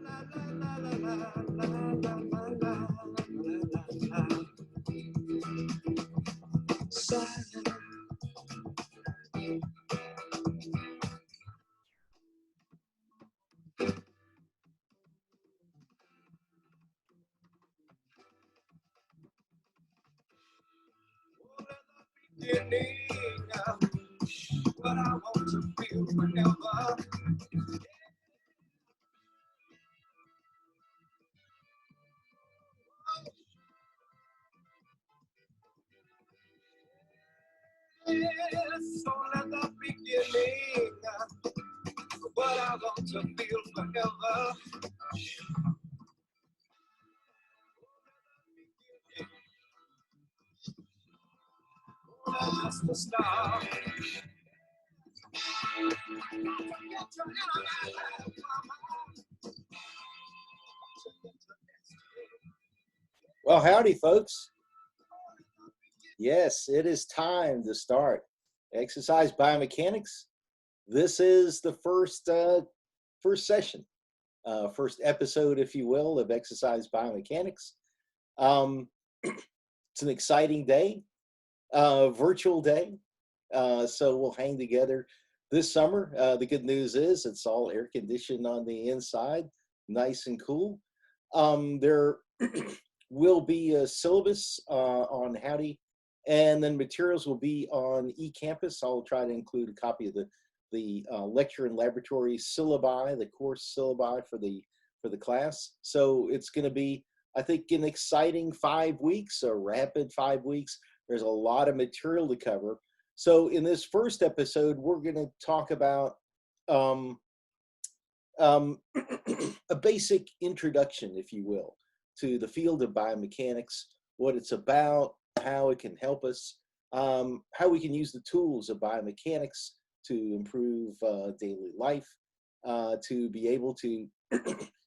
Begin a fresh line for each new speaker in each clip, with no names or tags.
What I want to feel forever. Yes, all at the beginning. What I want to feel forever. Just the start. Well, howdy, folks. Yes, it is time to start exercise biomechanics. This is the first session, first episode, if you will, of exercise biomechanics. It's an exciting day, virtual day. So we'll hang together this summer. The good news is it's all air conditioned on the inside, nice and cool. There will be a syllabus on Howdy, and then materials will be on eCampus. I'll try to include a copy of the lecture and laboratory syllabi, the course syllabi for the class. So it's going to be, I think, an exciting 5 weeks, a rapid 5 weeks. There's a lot of material to cover. So in this first episode, we're going to talk about a basic introduction, if you will, to the field of biomechanics, what it's about, how it can help us, how we can use the tools of biomechanics to improve daily life, to be able to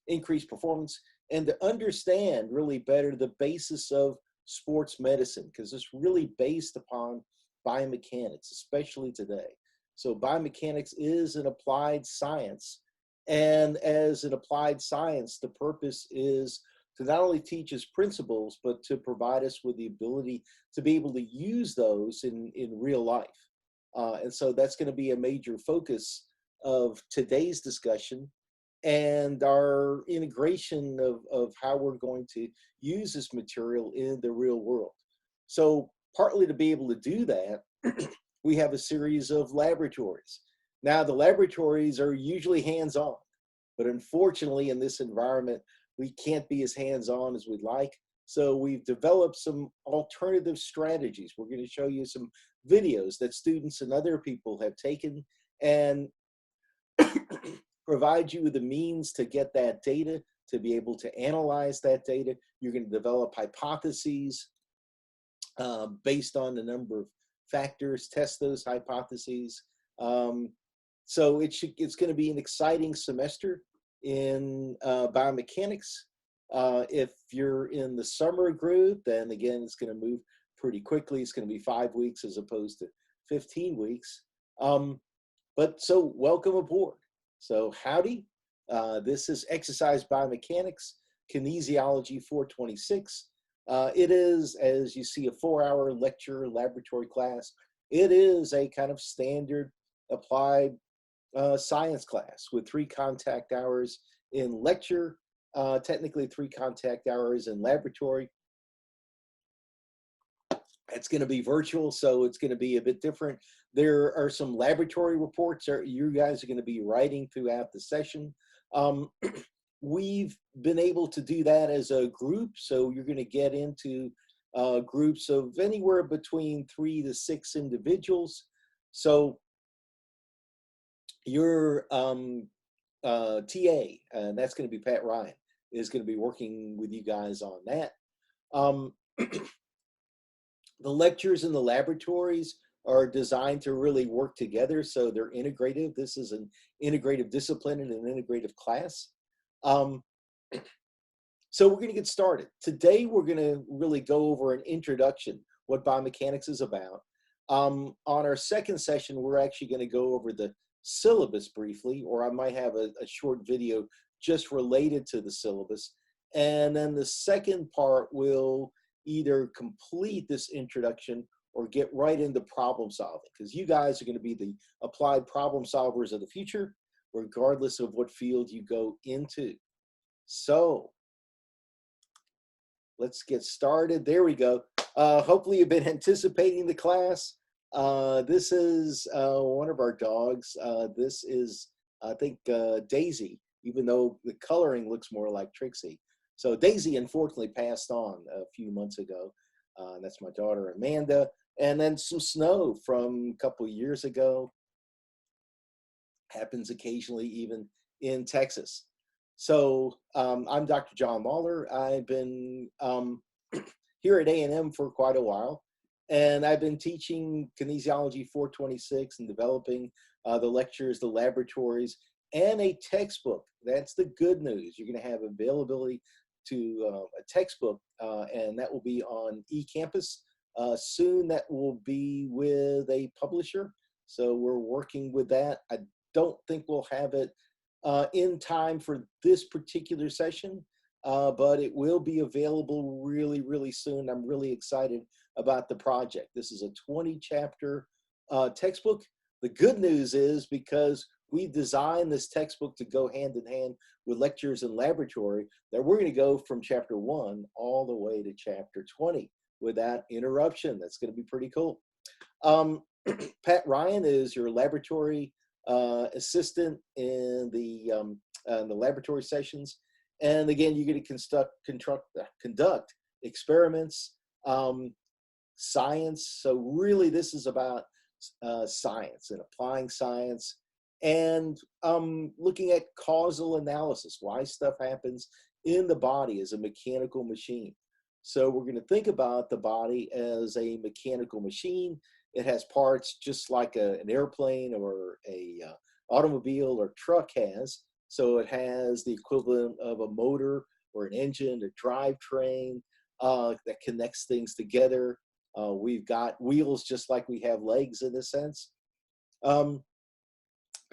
increase performance, and to understand really better the basis of sports medicine, because it's really based upon biomechanics, especially today. So biomechanics is an applied science, and as an applied science, the purpose is to not only teach us principles, but to provide us with the ability to be able to use those in real life. And so that's going to be a major focus of today's discussion and our integration of how we're going to use this material in the real world. So partly to be able to do that, we have a series of laboratories. Now, the laboratories are usually hands-on, but unfortunately in this environment, we can't be as hands-on as we'd like. So we've developed some alternative strategies. We're going to show you some videos that students and other people have taken and provide you with the means to get that data, to be able to analyze that data. You're going to develop hypotheses based on a number of factors, test those hypotheses. So it's going to be an exciting semester in biomechanics. If you're in the summer group, then again, it's going to move pretty quickly. It's going to be 5 weeks as opposed to 15 weeks. But so welcome aboard. So howdy, this is Exercise Biomechanics, Kinesiology 426. It is, as you see, a 4-hour lecture laboratory class. It is a kind of standard applied science class with 3 contact hours in lecture, technically 3 contact hours in laboratory. It's going to be virtual, so it's going to be a bit different. There are some laboratory reports that you guys are going to be writing throughout the session. We've been able to do that as a group, so you're going to get into groups of anywhere between 3 to 6 individuals. So your TA, and that's going to be Pat Ryan, is going to be working with you guys on that. The lectures in the laboratories are designed to really work together, so they're integrative. This is an integrative discipline and an integrative class. So we're going to get started. Today, we're going to really go over an introduction, what biomechanics is about. On our second session, we're actually going to go over the syllabus briefly, or I might have a short video just related to the syllabus. And then the second part will either complete this introduction or get right into problem solving, because you guys are going to be the applied problem solvers of the future, regardless of what field you go into. So let's get started. There we go. Hopefully you've been anticipating the class. This is one of our dogs. This is, I think, Daisy, even though the coloring looks more like Trixie. So Daisy unfortunately passed on a few months ago. That's my daughter, Amanda. And then some snow from a couple of years ago. Happens occasionally even in Texas. So I'm Dr. John Mahler. I've been here at A&M for quite a while. And I've been teaching Kinesiology 426 and developing the lectures, the laboratories, and a textbook. That's the good news. You're going to have availability to a textbook, and that will be on eCampus. Soon that will be with a publisher. So we're working with that. I don't think we'll have it in time for this particular session, but it will be available really, really soon. I'm really excited about the project. This is a 20-chapter textbook. The good news is, because we designed this textbook to go hand in hand with lectures and laboratory, that we're going to go from chapter 1 all the way to chapter 20 without interruption. That's going to be pretty cool. Pat Ryan is your laboratory assistant in the laboratory sessions. And again, you're going to conduct experiments, science. So really this is about science and applying science, and looking at causal analysis, why stuff happens in the body as a mechanical machine. So we're going to think about the body as a mechanical machine. It has parts just like an airplane or a automobile or truck has. So it has the equivalent of a motor or an engine, a drivetrain that connects things together. We've got wheels just like we have legs in a sense.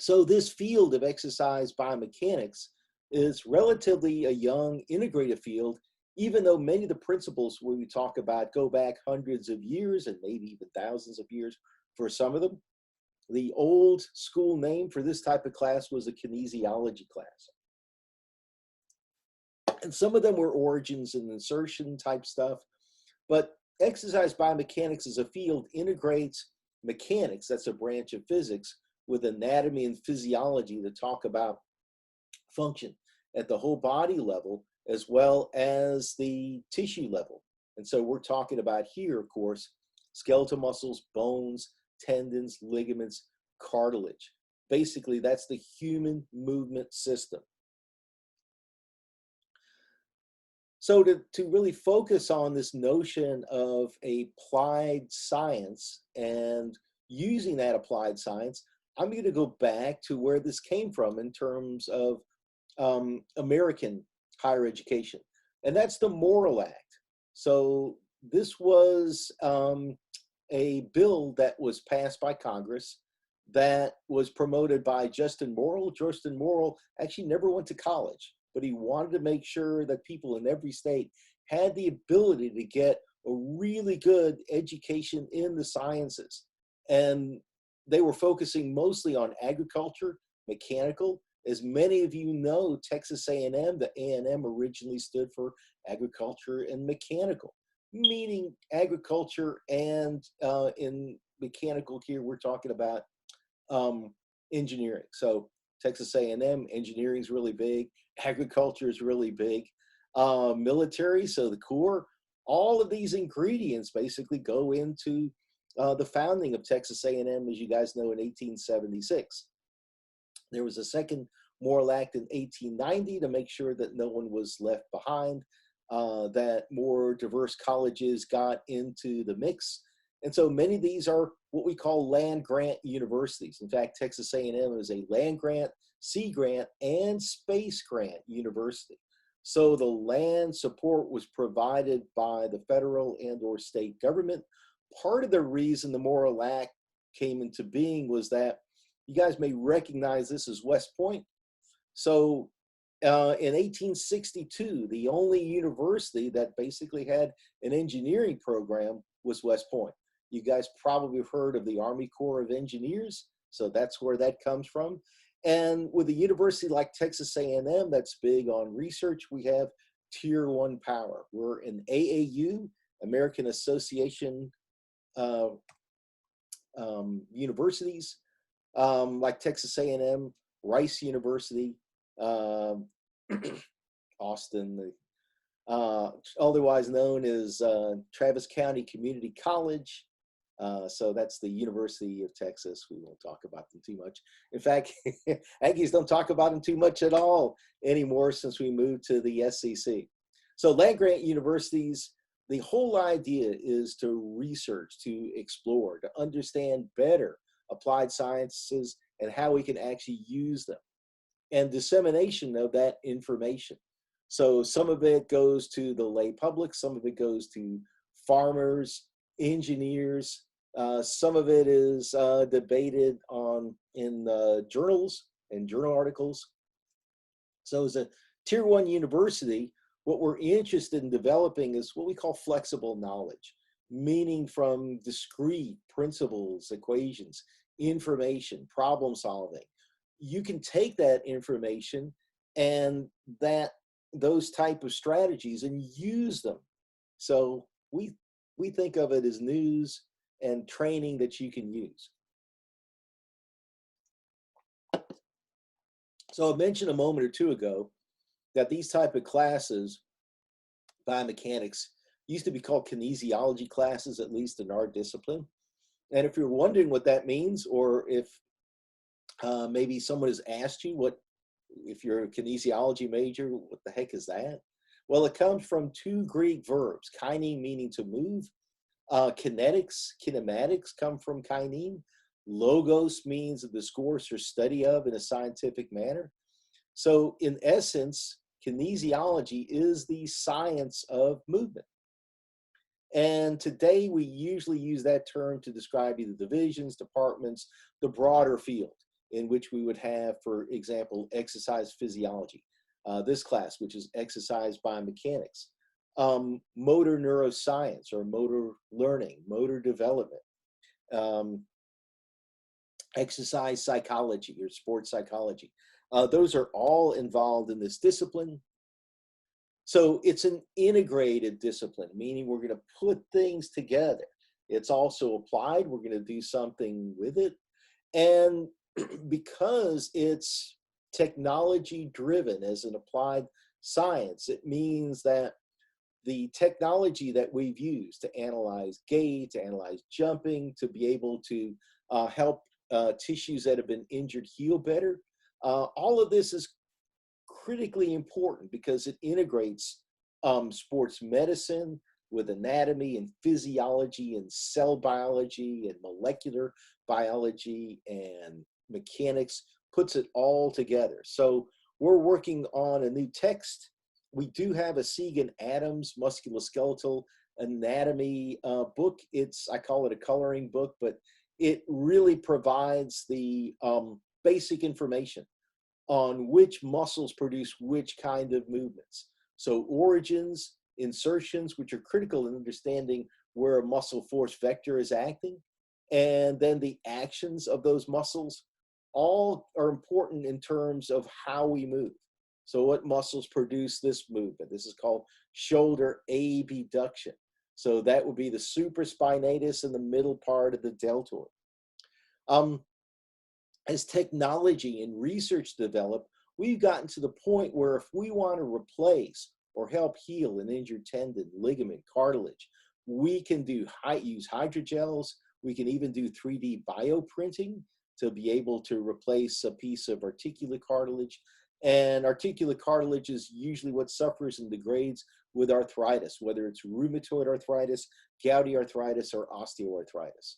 So this field of exercise biomechanics is relatively a young integrative field, even though many of the principles we talk about go back hundreds of years and maybe even thousands of years for some of them. The old school name for this type of class was a kinesiology class. And some of them were origins and insertion type stuff, but exercise biomechanics as a field integrates mechanics, that's a branch of physics, with anatomy and physiology to talk about function at the whole body level as well as the tissue level. And so we're talking about here, of course, skeletal muscles, bones, tendons, ligaments, cartilage. Basically, that's the human movement system. So to really focus on this notion of applied science and using that applied science, I'm going to go back to where this came from in terms of American higher education, and that's the Morrill Act. So this was a bill that was passed by Congress that was promoted by Justin Morrill. Justin Morrill actually never went to college, but he wanted to make sure that people in every state had the ability to get a really good education in the sciences. And they were focusing mostly on agriculture, mechanical. As many of you know, Texas A&M, the A&M originally stood for agriculture and mechanical, meaning agriculture and in mechanical here, we're talking about engineering. So Texas A&M, engineering is really big, agriculture is really big, military, so the Corps, all of these ingredients basically go into the founding of Texas A&M, as you guys know, in 1876. There was a second Morrill Act in 1890 to make sure that no one was left behind, that more diverse colleges got into the mix. And so many of these are what we call land grant universities. In fact, Texas A&M is a land grant, sea grant, and space grant university. So the land support was provided by the federal and or state government. Part of the reason the Morrill Act came into being was that you guys may recognize this as West Point. So In 1862, the only university that basically had an engineering program was West Point. You guys probably have heard of the Army Corps of Engineers, so that's where that comes from. And with a university like Texas A&M that's big on research, we have Tier 1 power. We're an AAU, American Association universities, like Texas A&M, Rice University, Austin, otherwise known as Travis County Community College. So that's the University of Texas. We won't talk about them too much. In fact, Aggies don't talk about them too much at all anymore since we moved to the SEC. So land-grant universities, the whole idea is to research, to explore, to understand better applied sciences and how we can actually use them, and dissemination of that information. So some of it goes to the lay public, some of it goes to farmers, engineers, some of it is debated in journals and journal articles. So as a Tier 1 university, what we're interested in developing is what we call flexible knowledge, meaning from discrete principles, equations, information, problem solving. You can take that information and those type of strategies and use them. So we think of it as news and training that you can use. So I mentioned a moment or two ago that these type of classes, biomechanics, used to be called kinesiology classes, at least in our discipline. And if you're wondering what that means, or if maybe someone has asked you if you're a kinesiology major, what the heck is that? Well, it comes from two Greek verbs, kine meaning to move, kinematics come from kine, logos means the discourse or study of in a scientific manner. So in essence, kinesiology is the science of movement. And today we usually use that term to describe either divisions, departments, the broader field in which we would have, for example, exercise physiology, this class, which is exercise biomechanics, motor neuroscience or motor learning, motor development, exercise psychology or sports psychology. Those are all involved in this discipline. So it's an integrated discipline, meaning we're going to put things together. It's also applied. We're going to do something with it. And because it's technology driven as an applied science, it means that the technology that we've used to analyze gait, to analyze jumping, to be able to help tissues that have been injured heal better, all of this is critically important because it integrates sports medicine with anatomy and physiology and cell biology and molecular biology and mechanics, puts it all together. So we're working on a new text. We do have a Segan Adams musculoskeletal anatomy book. I call it a coloring book, but it really provides the basic information on which muscles produce which kind of movements. So origins, insertions, which are critical in understanding where a muscle force vector is acting, and then the actions of those muscles, all are important in terms of how we move. So what muscles produce this movement? This is called shoulder abduction. So that would be the supraspinatus and the middle part of the deltoid. As technology and research develop, we've gotten to the point where if we want to replace or help heal an injured tendon, ligament, cartilage, we can use hydrogels. We can even do 3D bioprinting to be able to replace a piece of articular cartilage. And articular cartilage is usually what suffers and degrades with arthritis, whether it's rheumatoid arthritis, gouty arthritis, or osteoarthritis.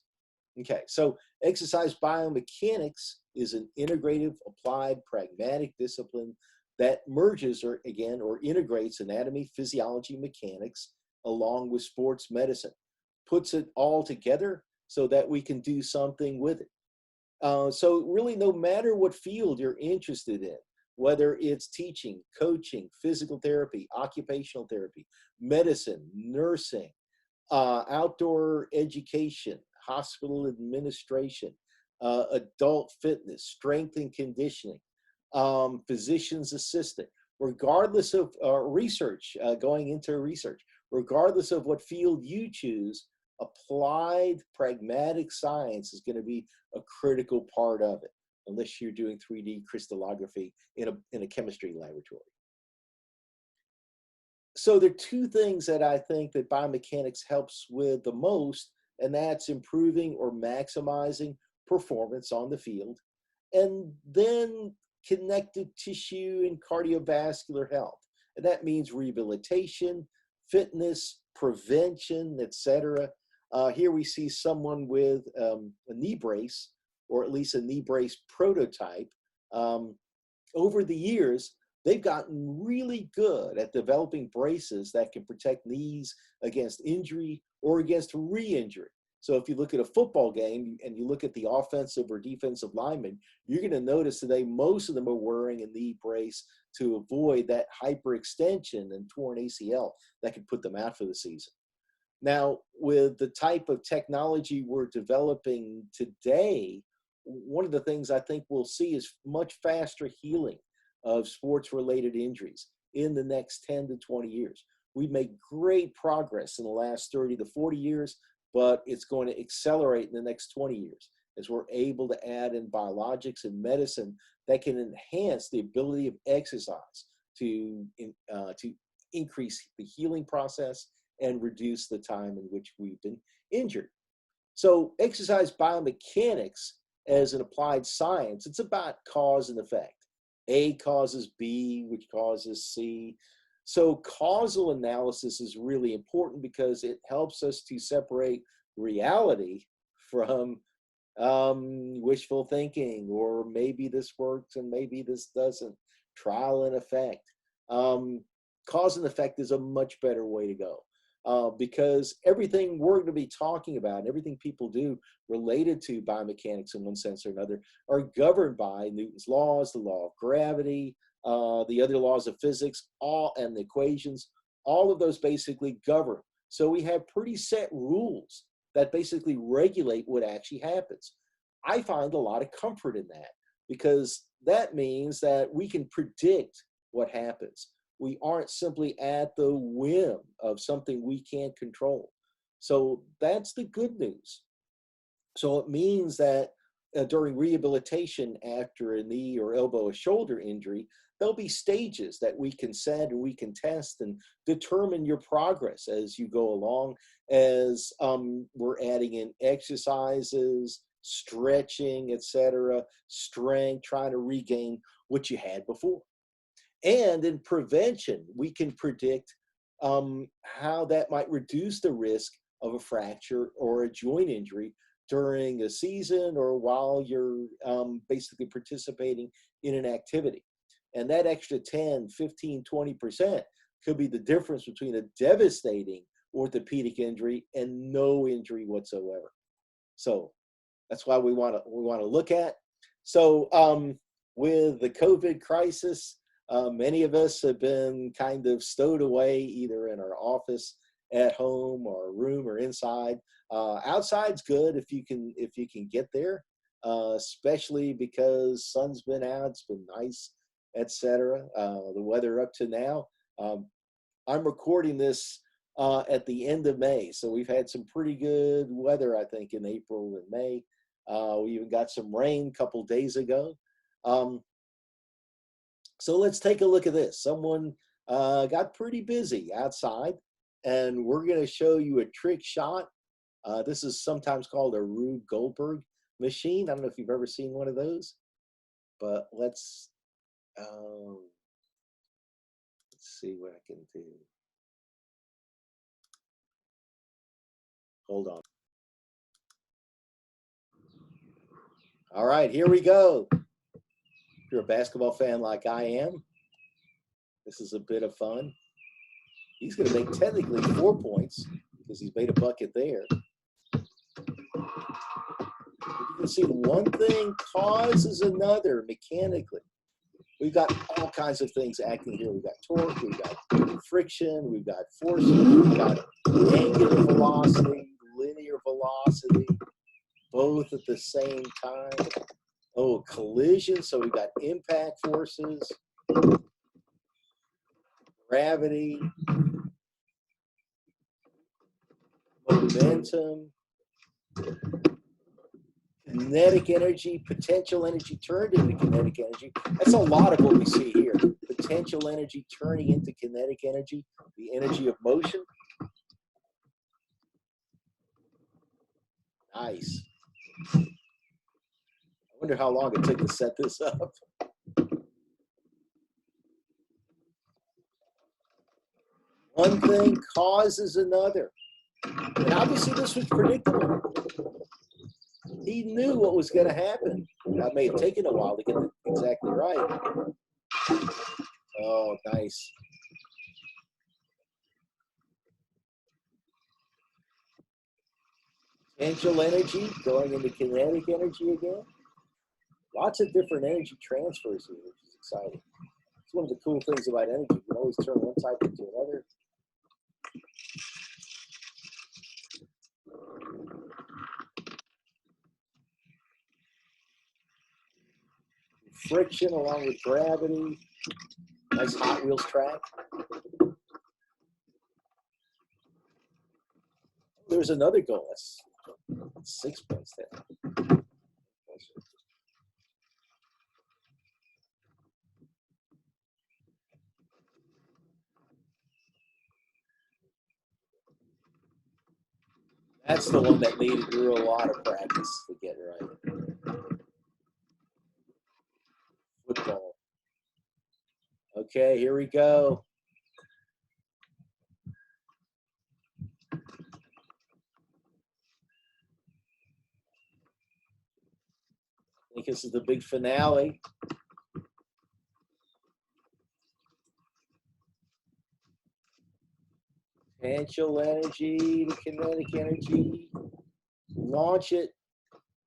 Okay, so exercise biomechanics is an integrative, applied, pragmatic discipline that merges or integrates anatomy, physiology, mechanics, along with sports medicine, puts it all together so that we can do something with it. So really, no matter what field you're interested in, whether it's teaching, coaching, physical therapy, occupational therapy, medicine, nursing, outdoor education, hospital administration, adult fitness, strength and conditioning, physician's assistant, regardless of research, going into research, regardless of what field you choose, applied pragmatic science is going to be a critical part of it, unless you're doing 3D crystallography in a chemistry laboratory. So there are two things that I think that biomechanics helps with the most, and that's improving or maximizing performance on the field, and then connective tissue and cardiovascular health. And that means rehabilitation, fitness, prevention, etc. Here we see someone with a knee brace, or at least a knee brace prototype. Over the years, they've gotten really good at developing braces that can protect knees against injury or against re-injury. So if you look at a football game and you look at the offensive or defensive linemen, you're going to notice today most of them are wearing a knee brace to avoid that hyperextension and torn ACL that could put them out for the season. Now, with the type of technology we're developing today, one of the things I think we'll see is much faster healing of sports-related injuries in the next 10 to 20 years. We've made great progress in the last 30 to 40 years, but it's going to accelerate in the next 20 years as we're able to add in biologics and medicine that can enhance the ability of exercise to increase the healing process and reduce the time in which we've been injured. So exercise biomechanics as an applied science, it's about cause and effect. A causes B, which causes C. So causal analysis is really important because it helps us to separate reality from wishful thinking, or maybe this works and maybe this doesn't, trial and effect. Cause and effect is a much better way to go. Because everything we're going to be talking about and everything people do related to biomechanics in one sense or another are governed by Newton's laws, the law of gravity, the other laws of physics, and the equations. All of those basically govern. So we have pretty set rules that basically regulate what actually happens. I find a lot of comfort in that, because that means that we can predict what happens. We aren't simply at the whim of something we can't control. So that's the good news. So it means that during rehabilitation after a knee or elbow or shoulder injury, there'll be stages that we can set and we can test and determine your progress as you go along, as we're adding in exercises, stretching, etc., strength, trying to regain what you had before. And in prevention, we can predict how that might reduce the risk of a fracture or a joint injury during a season or while you're basically participating in an activity. And that extra 10, 15, 20% could be the difference between a devastating orthopedic injury and no injury whatsoever. So that's why we want to look at. So with the COVID crisis, many of us have been kind of stowed away either in our office, at home, or room, or inside. Outside's good if you can get there, especially because sun's been out, it's been nice, etc. The weather up to now. I'm recording this at the end of May, so we've had some pretty good weather, I think, in April and May. We even got some rain a couple days ago. So let's take a look at this. Someone got pretty busy outside, and we're going to show you a trick shot. This is sometimes called a Rube Goldberg machine. I don't know if you've ever seen one of those, but let's see what I can do. Hold on. All right, here we go. If you're a basketball fan like I am, this is a bit of fun. He's going to make technically 4 points because he's made a bucket there. But you can see one thing causes another mechanically, We've got all kinds of things acting here. We've got torque, we've got friction, we've got forces, we've got angular velocity, linear velocity, both at the same time. Oh, collision, so we've got impact forces, gravity, momentum, kinetic energy, potential energy turned into kinetic energy. That's a lot of what we see here. Potential energy turning into kinetic energy, the energy of motion. Nice. I wonder how long it took to set this up. One thing causes another. And obviously this was predictable. He knew what was going to happen. That may have taken a while to get it exactly right. Oh, nice. Potential energy going into kinetic energy again. Lots of different energy transfers here, which is exciting. It's one of the cool things about energy. You can always turn one type into another. Friction along with gravity. Nice Hot Wheels track. There's another goal. That's 6 points there. That's the one that needed a lot of practice to get right. Football. Okay, here we go. I think this is the big finale. Potential energy to kinetic energy. Launch it.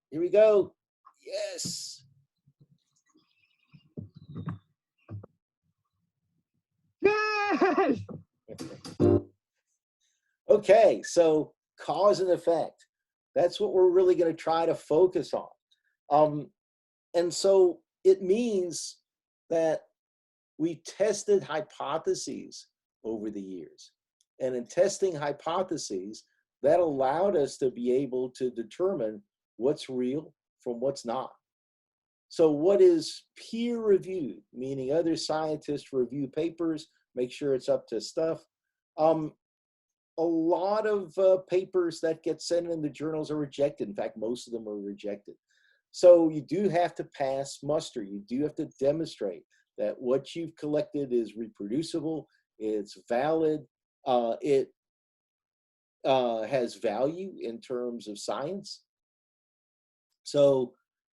Here we go. Yes.
Yes!
Okay, so cause and effect. That's what we're really going to try to focus on. And so it means that we tested hypotheses over the years. And in testing hypotheses, that allowed us to be able to determine what's real from what's not. So what is peer reviewed, meaning other scientists review papers, make sure it's up to stuff. A lot of papers that get sent in the journals are rejected. In fact, most of them are rejected. So you do have to pass muster. You do have to demonstrate that what you've collected is reproducible, it's valid, it has value in terms of science. So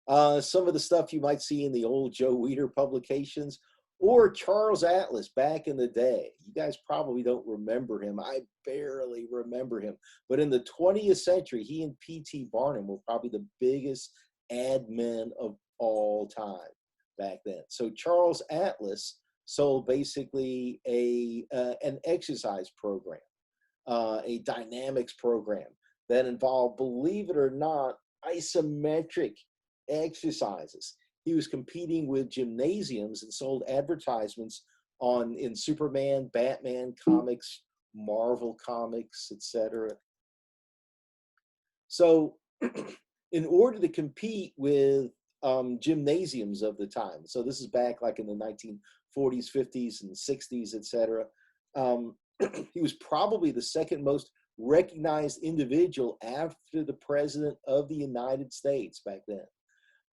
some of the stuff you might see in the old Joe Weider publications or Charles Atlas back in the day. You guys probably don't remember him. I barely remember him. But in the 20th century, he and P.T. Barnum were probably the biggest ad men of all time back then. So Charles Atlas sold basically an exercise program, a dynamics program that involved, believe it or not, isometric exercises. He was competing with gymnasiums and sold advertisements in Superman, Batman comics, Marvel comics, etc. So in order to compete with gymnasiums of the time, so this is back like in the 1940s, 50s, and 60s, etc. He was probably the second most recognized individual after the President of the United States back then.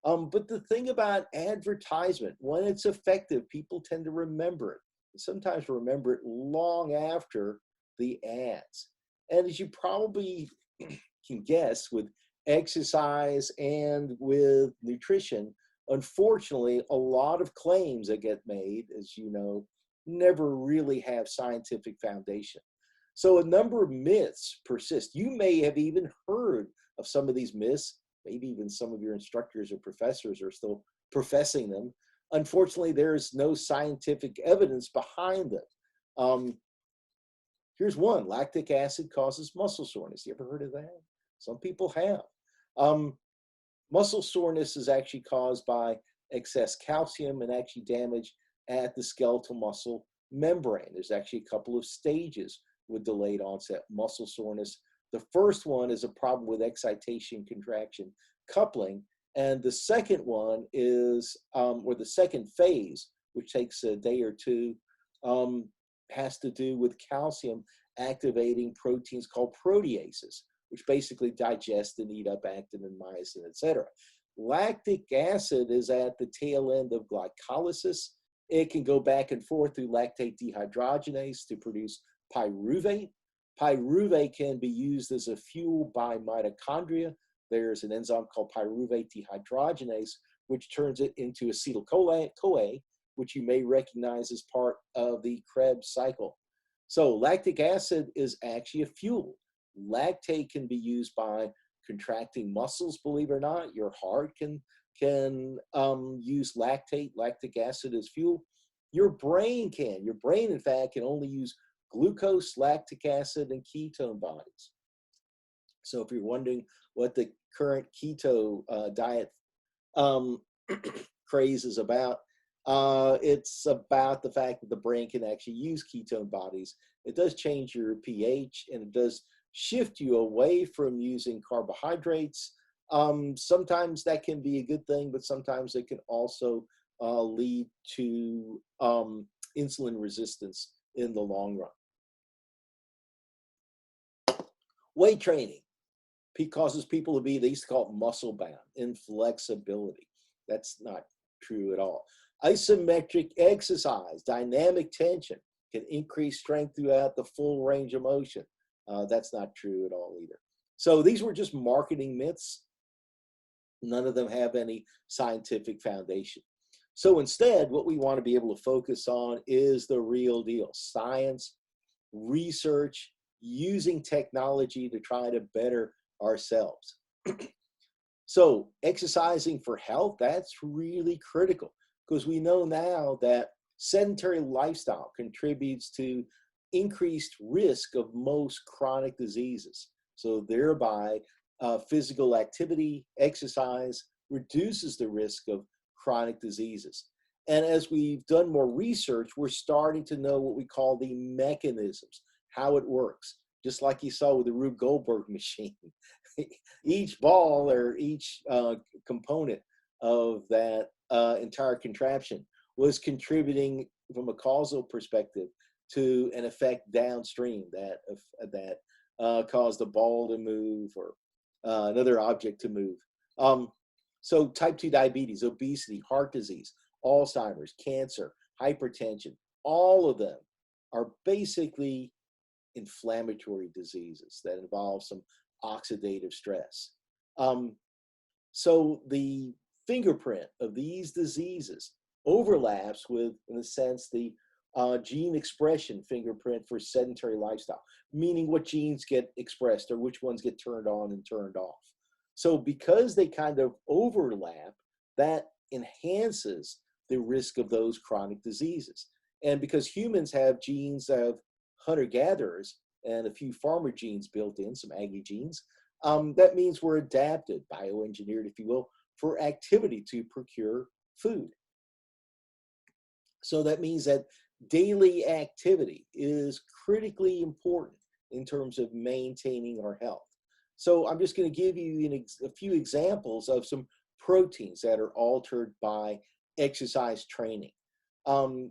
But the thing about advertisement, when it's effective, people tend to remember it. And sometimes remember it long after the ads. And as you probably can guess, with exercise and with nutrition, unfortunately, a lot of claims that get made, as you know, never really have scientific foundation. So a number of myths persist. You may have even heard of some of these myths. Maybe even some of your instructors or professors are still professing them. Unfortunately, there is no scientific evidence behind them. Here's one: lactic acid causes muscle soreness. You ever heard of that? Some people have. Muscle soreness is actually caused by excess calcium and actually damage at the skeletal muscle membrane. There's actually a couple of stages with delayed onset muscle soreness. The first one is a problem with excitation contraction coupling, and the second one is, or the second phase, which takes a day or two, has to do with calcium activating proteins called proteases, which basically digest and eat up actin and myosin, etc. Lactic acid is at the tail end of glycolysis. It can go back and forth through lactate dehydrogenase to produce pyruvate. Pyruvate can be used as a fuel by mitochondria. There's an enzyme called pyruvate dehydrogenase, which turns it into acetyl-CoA, which you may recognize as part of the Krebs cycle. So lactic acid is actually a fuel. Lactate can be used by contracting muscles, believe it or not. Your heart can use lactic acid as fuel. Your brain can. Your brain, in fact, can only use glucose, lactic acid, and ketone bodies. So if you're wondering what the current keto diet craze is about, it's about the fact that the brain can actually use ketone bodies. It does change your pH, and it does shift you away from using carbohydrates. Sometimes that can be a good thing, but sometimes it can also lead to insulin resistance in the long run. Weight training causes people to be, they used to call it muscle bound, inflexibility. That's not true at all. Isometric exercise, dynamic tension can increase strength throughout the full range of motion. That's not true at all either. So these were just marketing myths. None of them have any scientific foundation. So instead, what we want to be able to focus on is the real deal: science, research, using technology to try to better ourselves. So exercising for health, that's really critical, because we know now that sedentary lifestyle contributes to increased risk of most chronic diseases. So thereby, physical activity, exercise, reduces the risk of chronic diseases. And as we've done more research, we're starting to know what we call the mechanisms, how it works. Just like you saw with the Rube Goldberg machine. Each ball or each component of that entire contraption was contributing from a causal perspective to an effect downstream that caused a ball to move or another object to move. So type 2 diabetes, obesity, heart disease, Alzheimer's, cancer, hypertension, all of them are basically inflammatory diseases that involve some oxidative stress. So the fingerprint of these diseases overlaps with, in a sense, the gene expression fingerprint for sedentary lifestyle, meaning what genes get expressed or which ones get turned on and turned off. So because they kind of overlap, that enhances the risk of those chronic diseases. And because humans have genes of hunter-gatherers and a few farmer genes built in, some aggie genes, that means we're adapted, bioengineered, if you will, for activity to procure food. So that means that daily activity is critically important in terms of maintaining our health. So I'm just going to give you a few examples of some proteins that are altered by exercise training.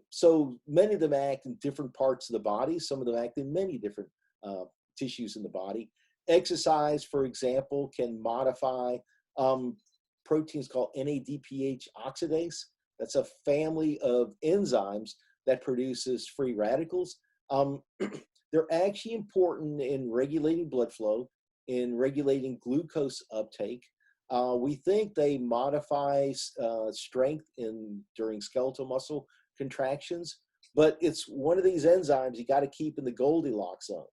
So many of them act in different parts of the body. Some of them act in many different tissues in the body. Exercise, for example, can modify proteins called NADPH oxidase. That's a family of enzymes that produces free radicals. They're actually important in regulating blood flow, in regulating glucose uptake. We think they modify strength during skeletal muscle contractions, but it's one of these enzymes you got to keep in the Goldilocks zone.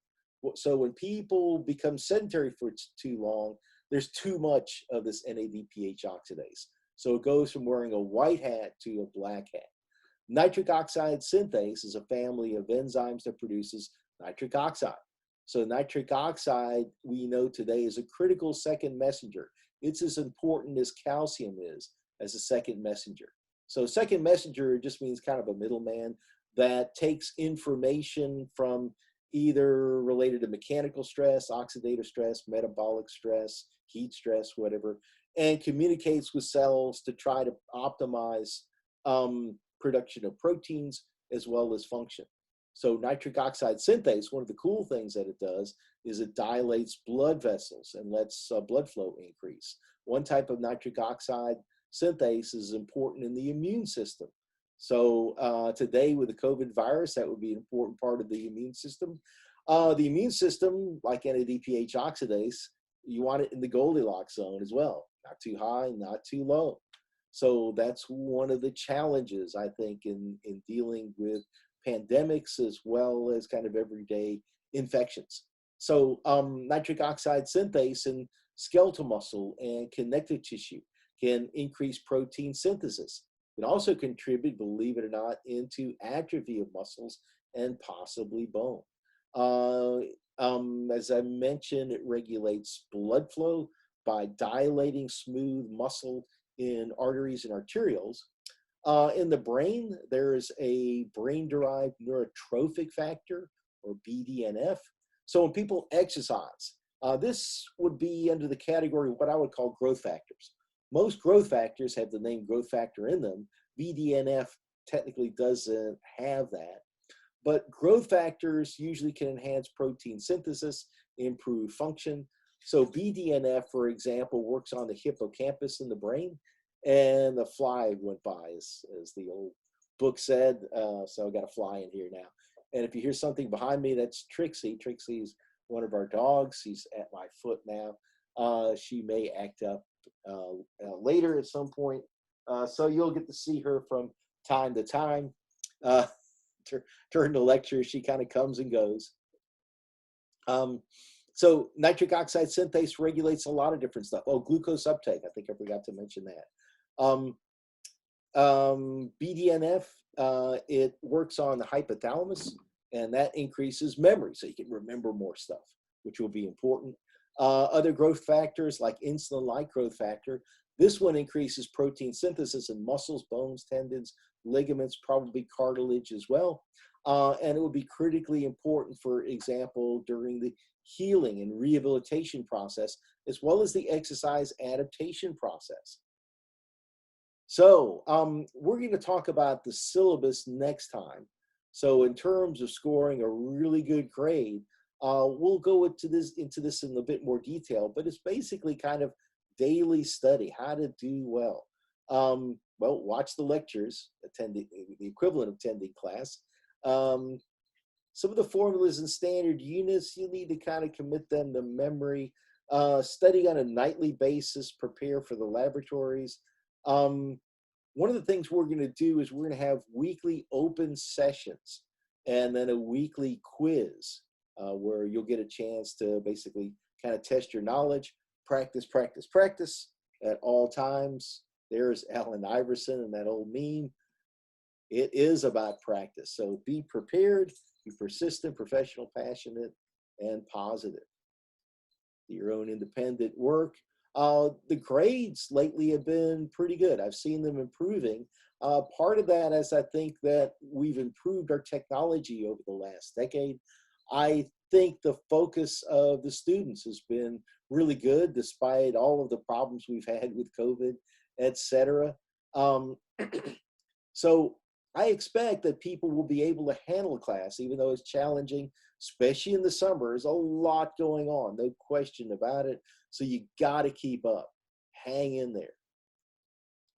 So when people become sedentary for too long, there's too much of this NADPH oxidase. So it goes from wearing a white hat to a black hat. Nitric oxide synthase is a family of enzymes that produces nitric oxide. So nitric oxide, we know today, is a critical second messenger. It's as important as calcium is as a second messenger. So second messenger just means kind of a middleman that takes information from either related to mechanical stress, oxidative stress, metabolic stress, heat stress, whatever, and communicates with cells to try to optimize production of proteins as well as function. So nitric oxide synthase, one of the cool things that it does is it dilates blood vessels and lets blood flow increase. One type of nitric oxide synthase is important in the immune system. So today with the COVID virus, that would be an important part of the immune system. The immune system, like NADPH oxidase, you want it in the Goldilocks zone as well. Not too high, not too low. So that's one of the challenges, I think, in dealing with pandemics as well as kind of everyday infections. So nitric oxide synthase in skeletal muscle and connective tissue can increase protein synthesis. It can also contribute, believe it or not, into atrophy of muscles and possibly bone. As I mentioned, it regulates blood flow by dilating smooth muscle in arteries and arterioles. In the brain, there is a brain-derived neurotrophic factor, or BDNF. So when people exercise, this would be under the category of what I would call growth factors. Most growth factors have the name growth factor in them. BDNF technically doesn't have that. But growth factors usually can enhance protein synthesis, improve function. So BDNF, for example, works on the hippocampus in the brain, and the fly went by, as the old book said. So I got a fly in here now. And if you hear something behind me, that's Trixie. Trixie is one of our dogs. She's at my foot now. She may act up later at some point. So you'll get to see her from time to time. During the lecture, she kind of comes and goes. So nitric oxide synthase regulates a lot of different stuff. Oh, glucose uptake. I think I forgot to mention that. BDNF, it works on the hypothalamus, and that increases memory, so you can remember more stuff, which will be important. Other growth factors like insulin-like growth factor, this one increases protein synthesis in muscles, bones, tendons, ligaments, probably cartilage as well. And it would be critically important, for example, during the healing and rehabilitation process, as well as the exercise adaptation process. So we're going to talk about the syllabus next time. So in terms of scoring a really good grade, we'll go into this in a bit more detail, but it's basically kind of daily study, how to do well. Well, watch the lectures, attending the equivalent of attending class. Some of the formulas and standard units, you need to kind of commit them to memory. Study on a nightly basis, prepare for the laboratories. One of the things we're going to do is we're going to have weekly open sessions and then a weekly quiz where you'll get a chance to basically kind of test your knowledge, practice, practice, practice at all times. There's Allen Iverson and that old meme. It is about practice. So be prepared, be persistent, professional, passionate, and positive. Your own independent work. The grades lately have been pretty good. I've seen them improving. Part of that is I think that we've improved our technology over the last decade. I think the focus of the students has been really good despite all of the problems we've had with COVID, etc. So I expect that people will be able to handle a class, even though it's challenging, especially in the summer. There's a lot going on, no question about it. So you got to keep up, hang in there.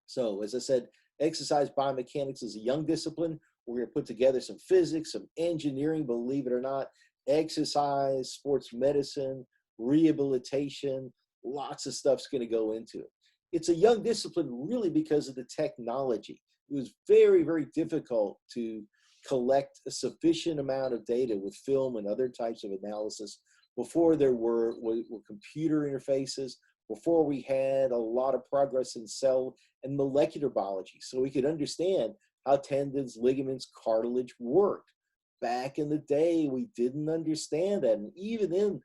So as I said, exercise biomechanics is a young discipline. We're going to put together some physics, some engineering, believe it or not, exercise, sports medicine, rehabilitation, lots of stuff's going to go into it. It's a young discipline really because of the technology. It was very, very difficult to collect a sufficient amount of data with film and other types of analysis before there were computer interfaces, before we had a lot of progress in cell and molecular biology, so we could understand how tendons, ligaments, cartilage worked. Back in the day, we didn't understand that. And even in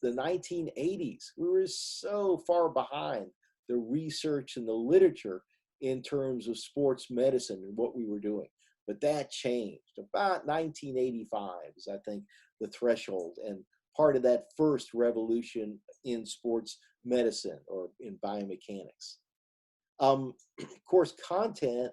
the 1980s, we were so far behind the research and the literature in terms of sports medicine and what we were doing. But that changed. About 1985 is, I think, the threshold and part of that first revolution in sports medicine or in biomechanics. Course content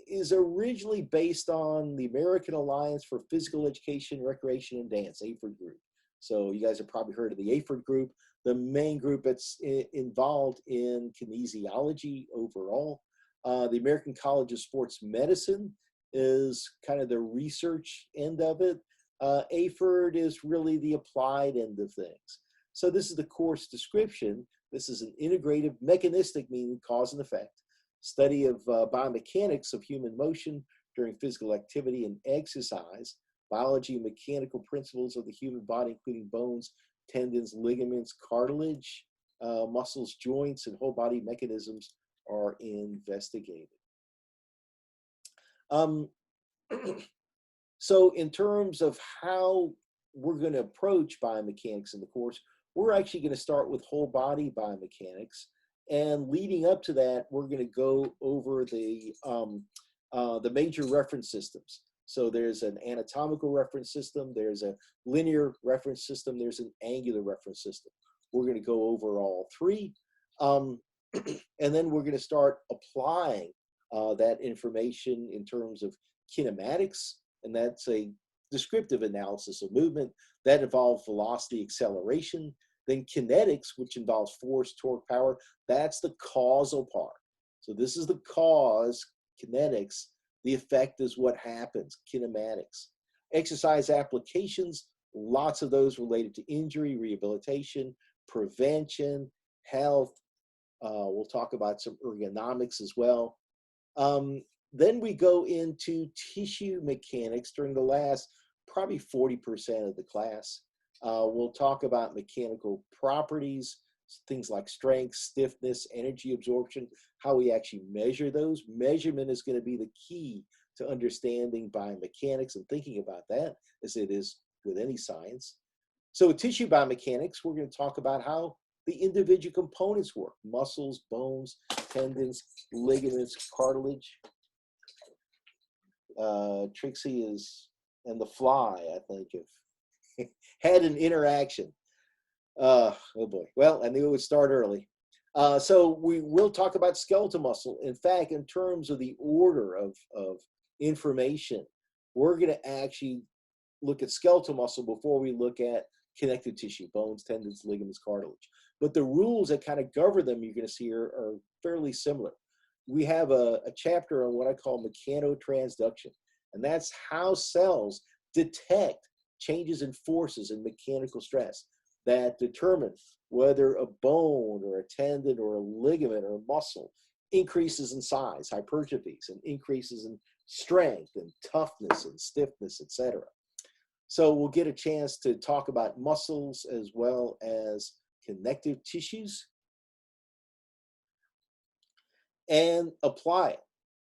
is originally based on the American Alliance for Physical Education, Recreation, and Dance, AFERD group. So you guys have probably heard of the AFERD group, the main group that's involved in kinesiology overall. The American College of Sports Medicine is kind of the research end of it. AFERD is really the applied end of things. So this is the course description. This is an integrative mechanistic, meaning cause and effect, study of biomechanics of human motion during physical activity and exercise, biology and mechanical principles of the human body, including bones, tendons, ligaments, cartilage, muscles, joints, and whole body mechanisms are investigated. So in terms of how we're going to approach biomechanics in the course, we're actually going to start with whole body biomechanics. And leading up to that, we're going to go over the major reference systems. So there's an anatomical reference system, there's a linear reference system, there's an angular reference system. We're going to go over all three. And then we're going to start applying that information in terms of kinematics, and that's a descriptive analysis of movement that involves velocity, acceleration. Then kinetics, which involves force, torque, power, that's the causal part. So this is the cause, kinetics. The effect is what happens, kinematics. Exercise applications, lots of those related to injury, rehabilitation, prevention, health. We'll talk about some ergonomics as well. Then we go into tissue mechanics during the last probably 40% of the class. We'll talk about mechanical properties, things like strength, stiffness, energy absorption, how we actually measure those. Measurement is going to be the key to understanding biomechanics and thinking about that, as it is with any science. So with tissue biomechanics, we're going to talk about how the individual components work: muscles, bones, tendons, ligaments, cartilage. Trixie is, and the fly, I think, have had an interaction. Oh boy. Well, I knew it would start early. So we will talk about skeletal muscle. In fact, in terms of the order of information, we're going to actually look at skeletal muscle before we look at connective tissue, bones, tendons, ligaments, cartilage. But the rules that kind of govern them, you're going to see are fairly similar. We have a chapter on what I call mechanotransduction, and that's how cells detect changes in forces and mechanical stress that determine whether a bone or a tendon or a ligament or a muscle increases in size, hypertrophies, and increases in strength and toughness and stiffness, etc. So we'll get a chance to talk about muscles as well as connective tissues and apply it.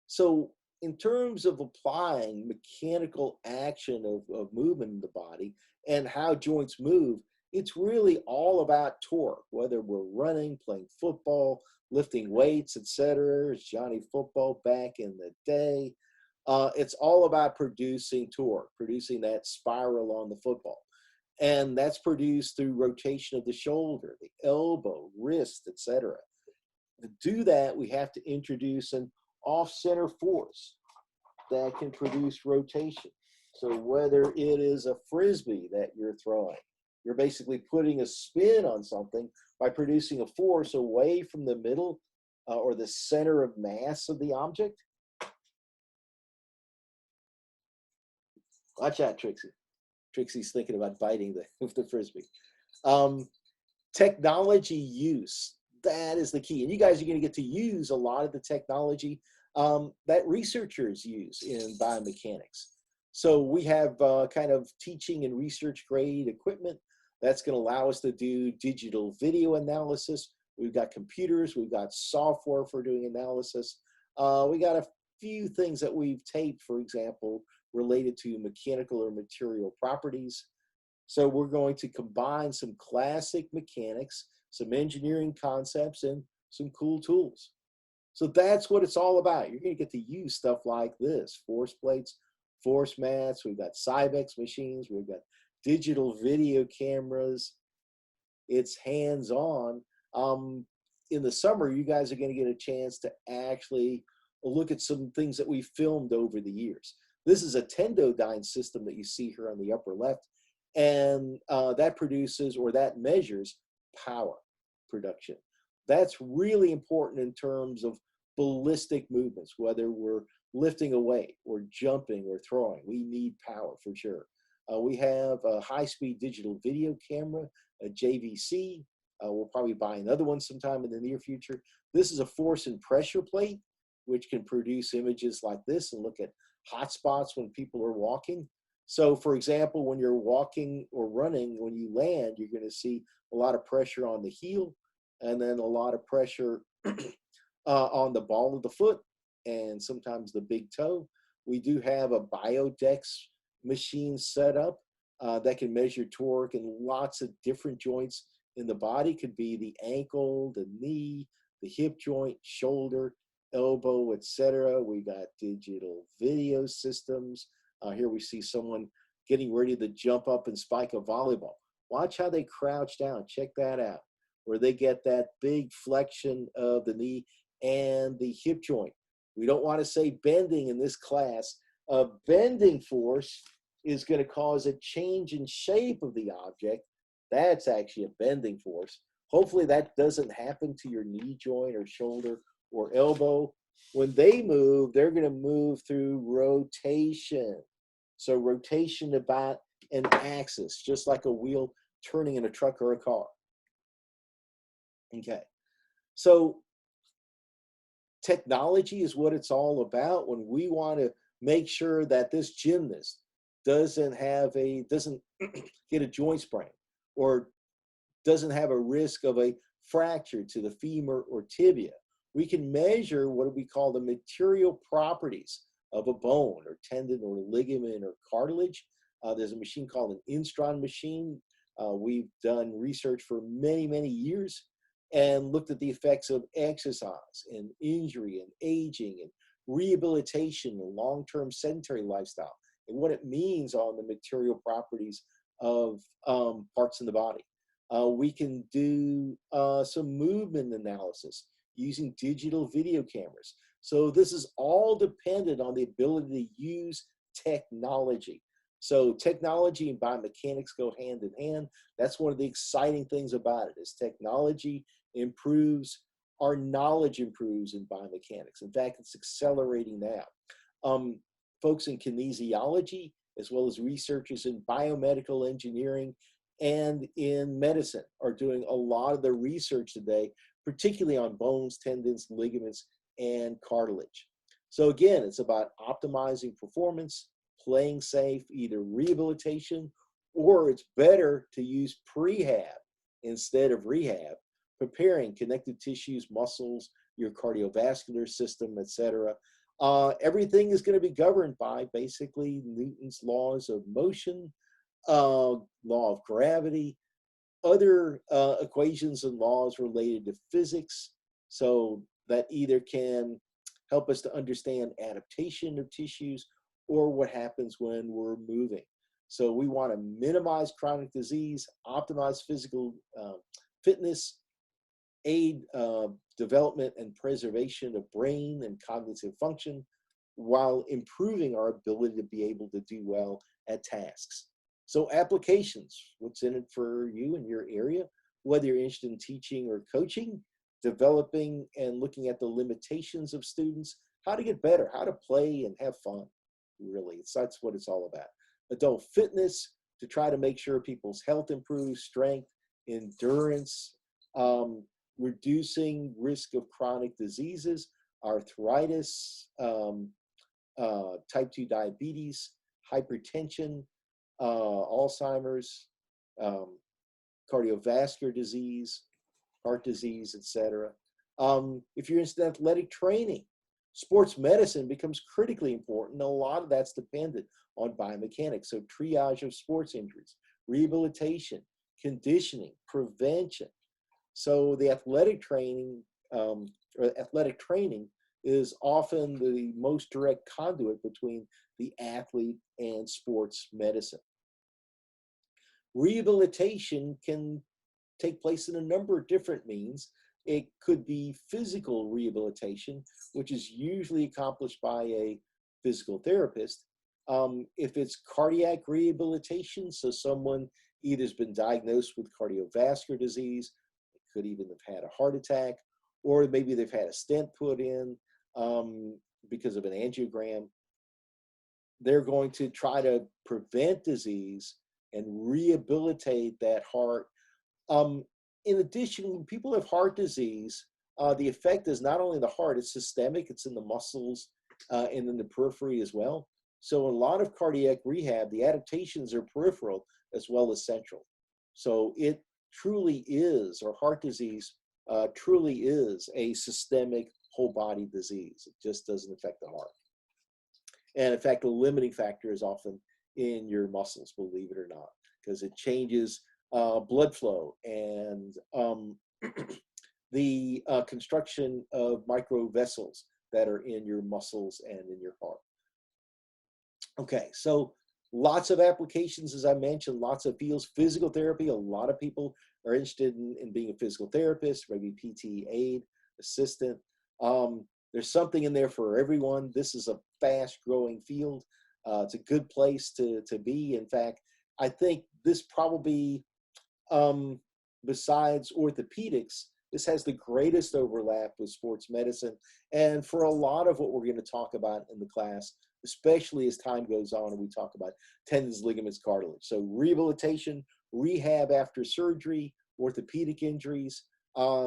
So in terms of applying mechanical action of movement in the body and how joints move, it's really all about torque, whether we're running, playing football, lifting weights, etc. It's Johnny Football back in the day. It's all about producing torque, producing that spiral on the football. And that's produced through rotation of the shoulder, the elbow, wrist, etc. To do that, we have to introduce an off-center force that can produce rotation. So whether it is a frisbee that you're throwing, you're basically putting a spin on something by producing a force away from the middle or the center of mass of the object. Watch out, Trixie. Trixie's thinking about biting the frisbee. Technology use, that is the key. And you guys are going to get to use a lot of the technology that researchers use in biomechanics. So we have kind of teaching and research grade equipment That's going to allow us to do digital video analysis. We've got computers, we've got software for doing analysis. We got a few things that we've taped, for example, related to mechanical or material properties. So we're going to combine some classic mechanics, some engineering concepts, and some cool tools. So that's what it's all about. You're going to get to use stuff like this: force plates, force mats. We've got Cybex machines. We've got digital video cameras. It's hands-on. In the summer, you guys are going to get a chance to actually look at some things that we filmed over the years. This is a Tendodyne system that you see here on the upper left, and that produces, or that measures, power production. That's really important in terms of ballistic movements, whether we're lifting a weight or jumping or throwing. We need power for sure. We have a high-speed digital video camera, a JVC. We'll probably buy another one sometime in the near future. This is a force and pressure plate, which can produce images like this and look at hot spots when people are walking. So for example, when you're walking or running, when you land, you're going to see a lot of pressure on the heel, and then a lot of pressure on the ball of the foot, and sometimes the big toe. We do have a Biodex machine set up that can measure torque in lots of different joints in the body. Could be the ankle, the knee, the hip joint, shoulder, elbow, etc. We got digital video systems. Here we see someone getting ready to jump up and spike a volleyball. Watch how they crouch down. Check that out, where they get that big flexion of the knee and the hip joint. We don't want to say bending in this class. A bending force is going to cause a change in shape of the object. That's actually a bending force. Hopefully that doesn't happen to your knee joint or shoulder or elbow. When they move, they're going to move through rotation. So rotation about an axis, just like a wheel turning in a truck or a car. Okay, so technology is what it's all about. When we want to make sure that this gymnast doesn't get a joint sprain, or doesn't have a risk of a fracture to the femur or tibia, we can measure what we call the material properties of a bone or tendon or ligament or cartilage. There's a machine called an Instron machine. We've done research for many, many years and looked at the effects of exercise and injury and aging and rehabilitation and long-term sedentary lifestyle, and what it means on the material properties of parts in the body. We can do some movement analysis using digital video cameras. So this is all dependent on the ability to use technology. So technology and biomechanics go hand in hand. That's one of the exciting things about it, is technology improves, our knowledge improves in biomechanics. In fact, it's accelerating now. Folks in kinesiology, as well as researchers in biomedical engineering and in medicine, are doing a lot of the research today, particularly on bones, tendons, ligaments, and cartilage. So again, it's about optimizing performance, playing safe, either rehabilitation, or it's better to use prehab instead of rehab, preparing connective tissues, muscles, your cardiovascular system, etc. Everything is going to be governed by basically Newton's laws of motion, law of gravity, other equations and laws related to physics, so that either can help us to understand adaptation of tissues or what happens when we're moving. So we want to minimize chronic disease, optimize physical fitness, aid development and preservation of brain and cognitive function, while improving our ability to be able to do well at tasks. So applications, what's in it for you in your area, whether you're interested in teaching or coaching, developing and looking at the limitations of students, how to get better, how to play and have fun, really. That's what it's all about. Adult fitness, to try to make sure people's health improves, strength, endurance, reducing risk of chronic diseases, arthritis, type 2 diabetes, hypertension, Alzheimer's, cardiovascular disease, heart disease, etc. If you're in athletic training, sports medicine becomes critically important. A lot of that's dependent on biomechanics. So triage of sports injuries, rehabilitation, conditioning, prevention. So the athletic training is often the most direct conduit between the athlete and sports medicine. Rehabilitation can take place in a number of different means. It could be physical rehabilitation, which is usually accomplished by a physical therapist. If it's cardiac rehabilitation, so someone either has been diagnosed with cardiovascular disease, could even have had a heart attack, or maybe they've had a stent put in because of an angiogram, they're going to try to prevent disease and rehabilitate that heart. In addition, when people have heart disease, the effect is not only in the heart, it's systemic, it's in the muscles and in the periphery as well. So in a lot of cardiac rehab, the adaptations are peripheral as well as central. So it truly is, or heart disease truly is a systemic whole body disease. It just doesn't affect the heart. And in fact, the limiting factor is often in your muscles, believe it or not, because it changes blood flow and the construction of microvessels that are in your muscles and in your heart. Okay, so lots of applications, as I mentioned, lots of fields. Physical therapy, a lot of people are interested in being a physical therapist, maybe PT aide, assistant. There's something in there for everyone. This is a fast growing field. It's a good place to be. In fact, I think this probably, besides orthopedics, this has the greatest overlap with sports medicine. And for a lot of what we're going to talk about in the class, especially as time goes on and we talk about tendons, ligaments, cartilage. So rehabilitation, rehab after surgery, orthopedic injuries,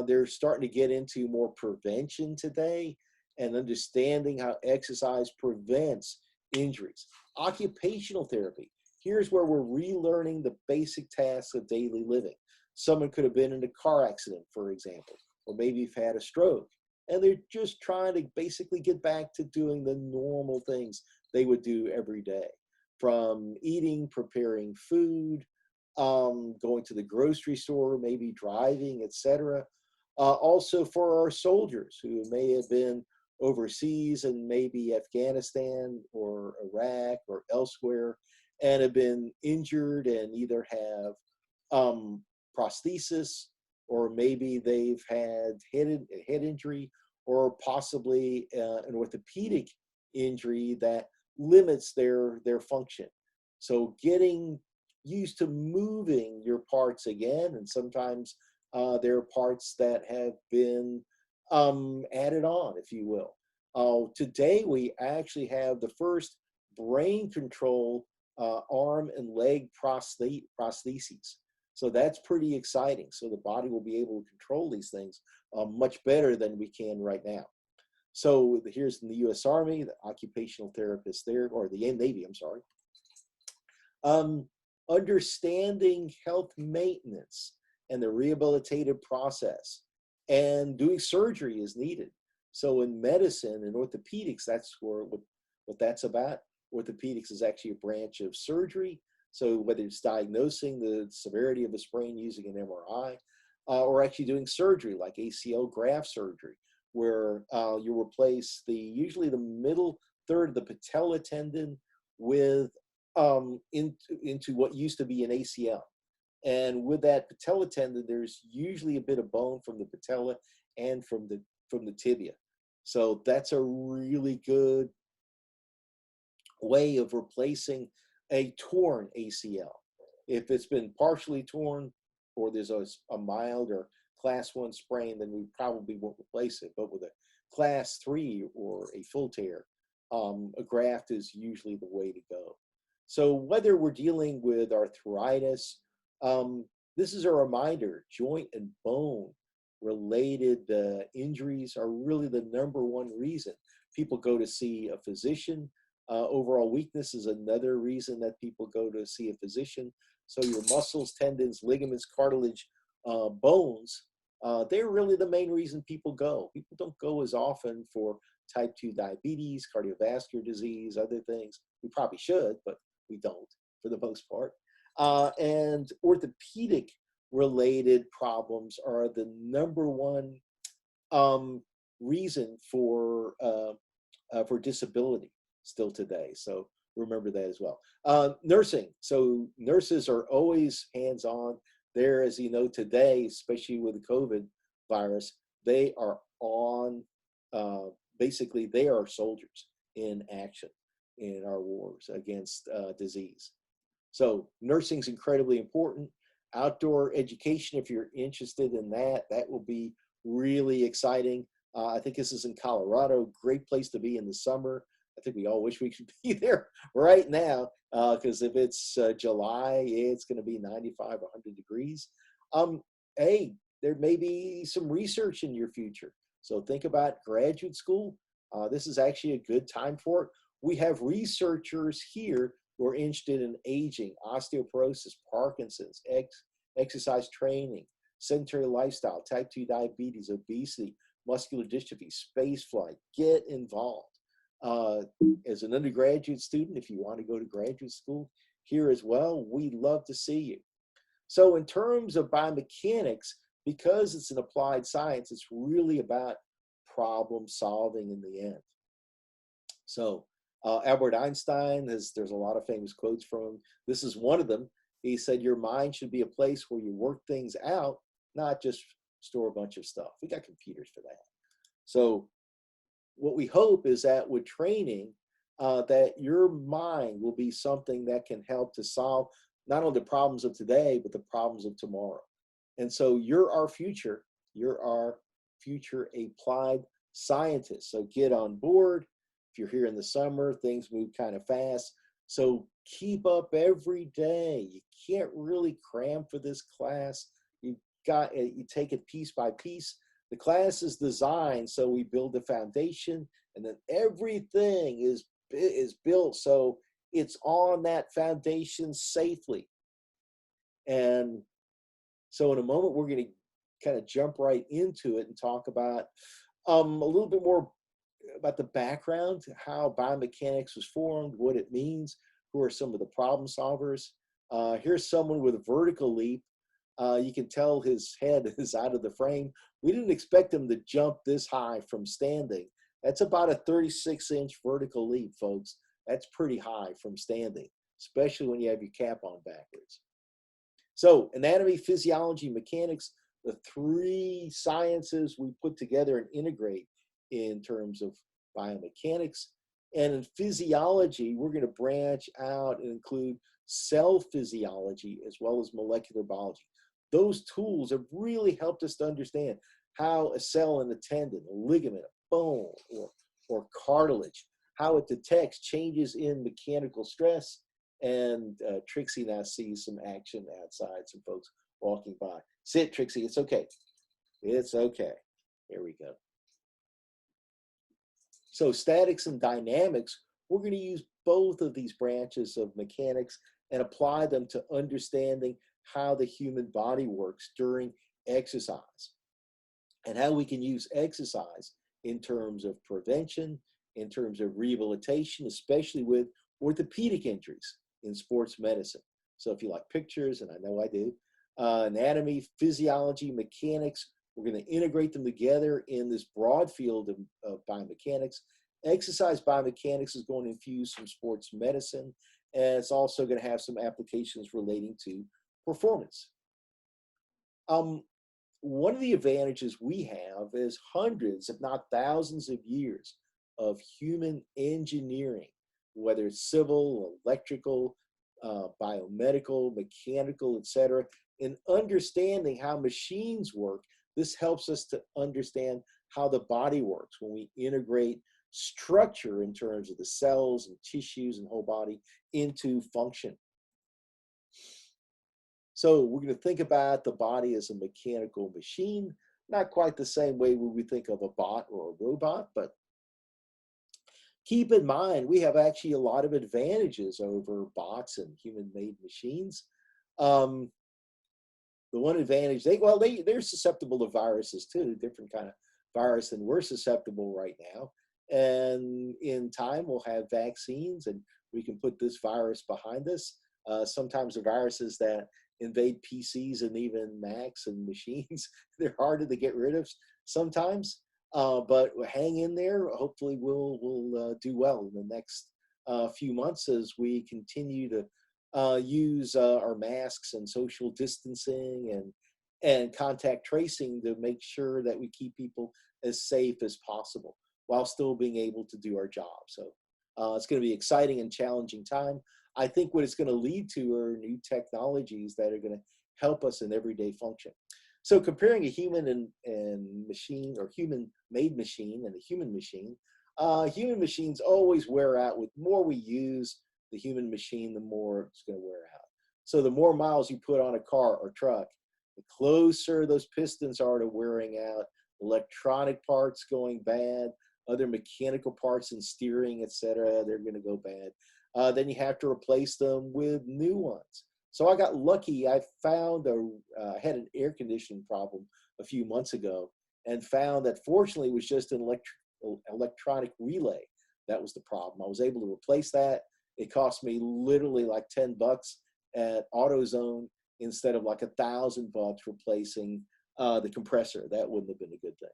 they're starting to get into more prevention today and understanding how exercise prevents injuries. Occupational therapy. Here's where we're relearning the basic tasks of daily living. Someone could have been in a car accident, for example, or maybe you've had a stroke, and they're just trying to basically get back to doing the normal things they would do every day, from eating, preparing food, going to the grocery store, maybe driving, etc. Also for our soldiers who may have been overseas in maybe Afghanistan or Iraq or elsewhere and have been injured and either have prosthesis, or maybe they've had head injury, or possibly an orthopedic injury that limits their function. So getting used to moving your parts again, and sometimes there are parts that have been added on, if you will. Today we actually have the first brain control arm and leg prostheses. So that's pretty exciting. So the body will be able to control these things much better than we can right now. So here's in the U.S. Army, the occupational therapist there, or the Navy, I'm sorry. Understanding health maintenance and the rehabilitative process, and doing surgery is needed. So in medicine and orthopedics, that's what that's about. Orthopedics is actually a branch of surgery. So whether it's diagnosing the severity of a sprain using an MRI, or actually doing surgery like ACL graft surgery, where you replace usually the middle third of the patella tendon with into what used to be an ACL. And with that patella tendon, there's usually a bit of bone from the patella and from the tibia. So that's a really good way of replacing a torn ACL. If it's been partially torn, or there's a mild or class 1 sprain, then we probably won't replace it. But with a class 3 or a full tear, a graft is usually the way to go. So whether we're dealing with arthritis, this is a reminder, joint and bone related injuries are really the #1 reason people go to see a physician. Overall weakness is another reason that people go to see a physician. So your muscles, tendons, ligaments, cartilage, bones, they're really the main reason people go. People don't go as often for type 2 diabetes, cardiovascular disease, other things. We probably should, but we don't for the most part. And orthopedic related problems are the number one reason for disability still today. So remember that as well. Nursing. So nurses are always hands-on. There, as you know, today, especially with the COVID virus, they are on, basically, they are soldiers in action in our wars against disease. So nursing is incredibly important. Outdoor education, if you're interested in that, that will be really exciting. I think this is in Colorado, great place to be in the summer. I think we all wish we could be there right now, because if it's July, it's going to be 95, 100 degrees. Hey, there may be some research in your future. So think about graduate school. This is actually a good time for it. We have researchers here who are interested in aging, osteoporosis, Parkinson's, exercise training, sedentary lifestyle, type 2 diabetes, obesity, muscular dystrophy, space flight. Get involved. As an undergraduate student, if you want to go to graduate school here as well, we'd love to see you. So in terms of biomechanics, because it's an applied science, it's really about problem solving in the end. So Albert Einstein, there's a lot of famous quotes from him. This is one of them. He said, your mind should be a place where you work things out, not just store a bunch of stuff. We got computers for that. So what we hope is that with training, that your mind will be something that can help to solve not only the problems of today, but the problems of tomorrow. And so you're our future. You're our future applied scientists. So get on board. If you're here in the summer, things move kind of fast. So keep up every day. You can't really cram for this class. You take it piece by piece. The class is designed so we build the foundation, and then everything is built so it's on that foundation safely. And so in a moment, we're going to kind of jump right into it and talk about a little bit more about the background, how biomechanics was formed, what it means, who are some of the problem solvers. Here's someone with a vertical leap. You can tell his head is out of the frame. We didn't expect him to jump this high from standing. That's about a 36-inch vertical leap, folks. That's pretty high from standing, especially when you have your cap on backwards. So anatomy, physiology, mechanics, the three sciences we put together and integrate in terms of biomechanics. And in physiology, we're going to branch out and include cell physiology as well as molecular biology. Those tools have really helped us to understand how a cell in a tendon, a ligament, a bone, or cartilage, how it detects changes in mechanical stress. And Trixie now sees some action outside, some folks walking by. Sit, Trixie, it's okay. It's okay. Here we go. So statics and dynamics, we're going to use both of these branches of mechanics and apply them to understanding how the human body works during exercise and how we can use exercise in terms of prevention, in terms of rehabilitation, especially with orthopedic injuries in sports medicine. So if you like pictures, and I know I do, anatomy, physiology, mechanics, we're going to integrate them together in this broad field of biomechanics. Exercise biomechanics is going to infuse some sports medicine, and it's also going to have some applications relating to performance. One of the advantages we have is hundreds, if not thousands of years of human engineering, whether it's civil, electrical, biomedical, mechanical, etc., in understanding how machines work. This helps us to understand how the body works when we integrate structure in terms of the cells and tissues and whole body into function. So we're going to think about the body as a mechanical machine, not quite the same way we think of a bot or a robot, but keep in mind, we have actually a lot of advantages over bots and human-made machines. Um, the one advantage, they're susceptible to viruses too, different kind of virus than we're susceptible right now. And in time, we'll have vaccines and we can put this virus behind us. Sometimes the viruses that invade PCs and even Macs and machines, they're harder to get rid of sometimes. But hang in there. Hopefully, we'll do well in the next few months as we continue to use our masks and social distancing and contact tracing to make sure that we keep people as safe as possible while still being able to do our job. So it's going to be exciting and challenging time. I think what it's going to lead to are new technologies that are going to help us in everyday function. So comparing a human and machine, or human-made machine and a human machines always wear out. With more we use the human machine, the more it's going to wear out. So the more miles you put on a car or truck, the closer those pistons are to wearing out, electronic parts going bad, other mechanical parts and steering, etc., they're going to go bad. Then you have to replace them with new ones. So I got lucky. I found I had an air conditioning problem a few months ago and found that fortunately it was just an electronic relay. That was the problem. I was able to replace that. It cost me literally like $10 at AutoZone instead of like $1,000 replacing the compressor. That wouldn't have been a good thing.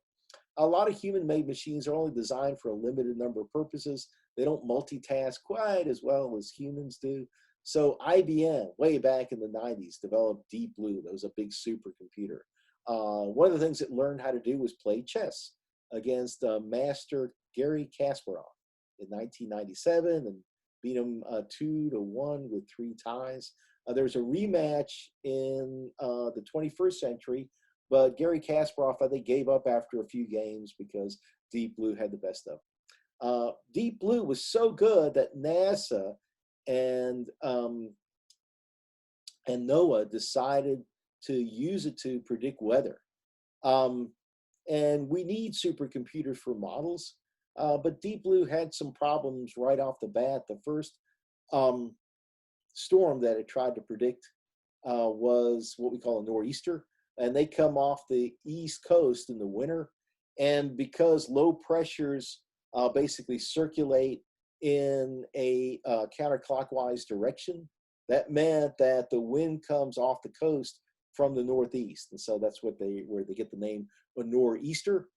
A lot of human-made machines are only designed for a limited number of purposes. They don't multitask quite as well as humans do. So IBM, way back in the 90s, developed Deep Blue. That was a big supercomputer. One of the things it learned how to do was play chess against master Garry Kasparov in 1997 and beat him 2-1 with 3 ties. There's a rematch in the 21st century, but Garry Kasparov, I think, gave up after a few games because Deep Blue had the best of. Deep Blue was so good that NASA and NOAA decided to use it to predict weather. And we need supercomputers for models, but Deep Blue had some problems right off the bat. The first storm that it tried to predict was what we call a nor'easter, and they come off the East Coast in the winter. And because low pressures basically circulate in a counterclockwise direction, that meant that the wind comes off the coast from the northeast, and so that's where they get the name a nor'easter.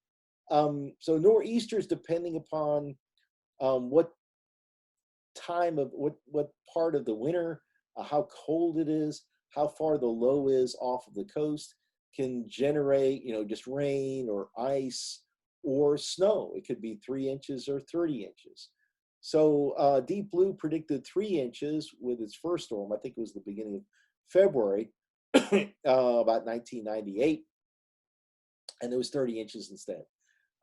So nor'easters, depending upon what time of what part of the winter, how cold it is, how far the low is off of the coast, can generate just rain or ice or snow. It could be 3 inches or 30 inches. So Deep Blue predicted 3 inches with its first storm. I think it was the beginning of February, about 1998, and it was 30 inches instead.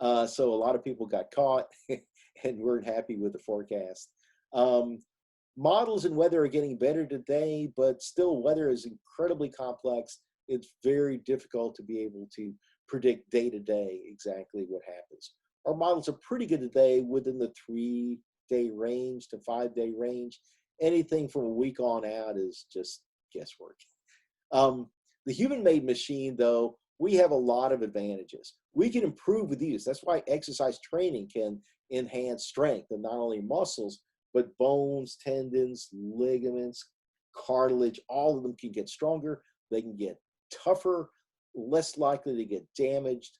So a lot of people got caught and weren't happy with the forecast. Models in weather are getting better today, but still weather is incredibly complex. It's very difficult to be able to predict day to day exactly what happens. Our models are pretty good today within the 3-day range to 5-day range. Anything from a week on out is just guesswork. The human-made machine, though, we have a lot of advantages. We can improve with these. That's why exercise training can enhance strength and not only muscles, but bones, tendons, ligaments, cartilage. All of them can get stronger. They can get tougher, less likely to get damaged.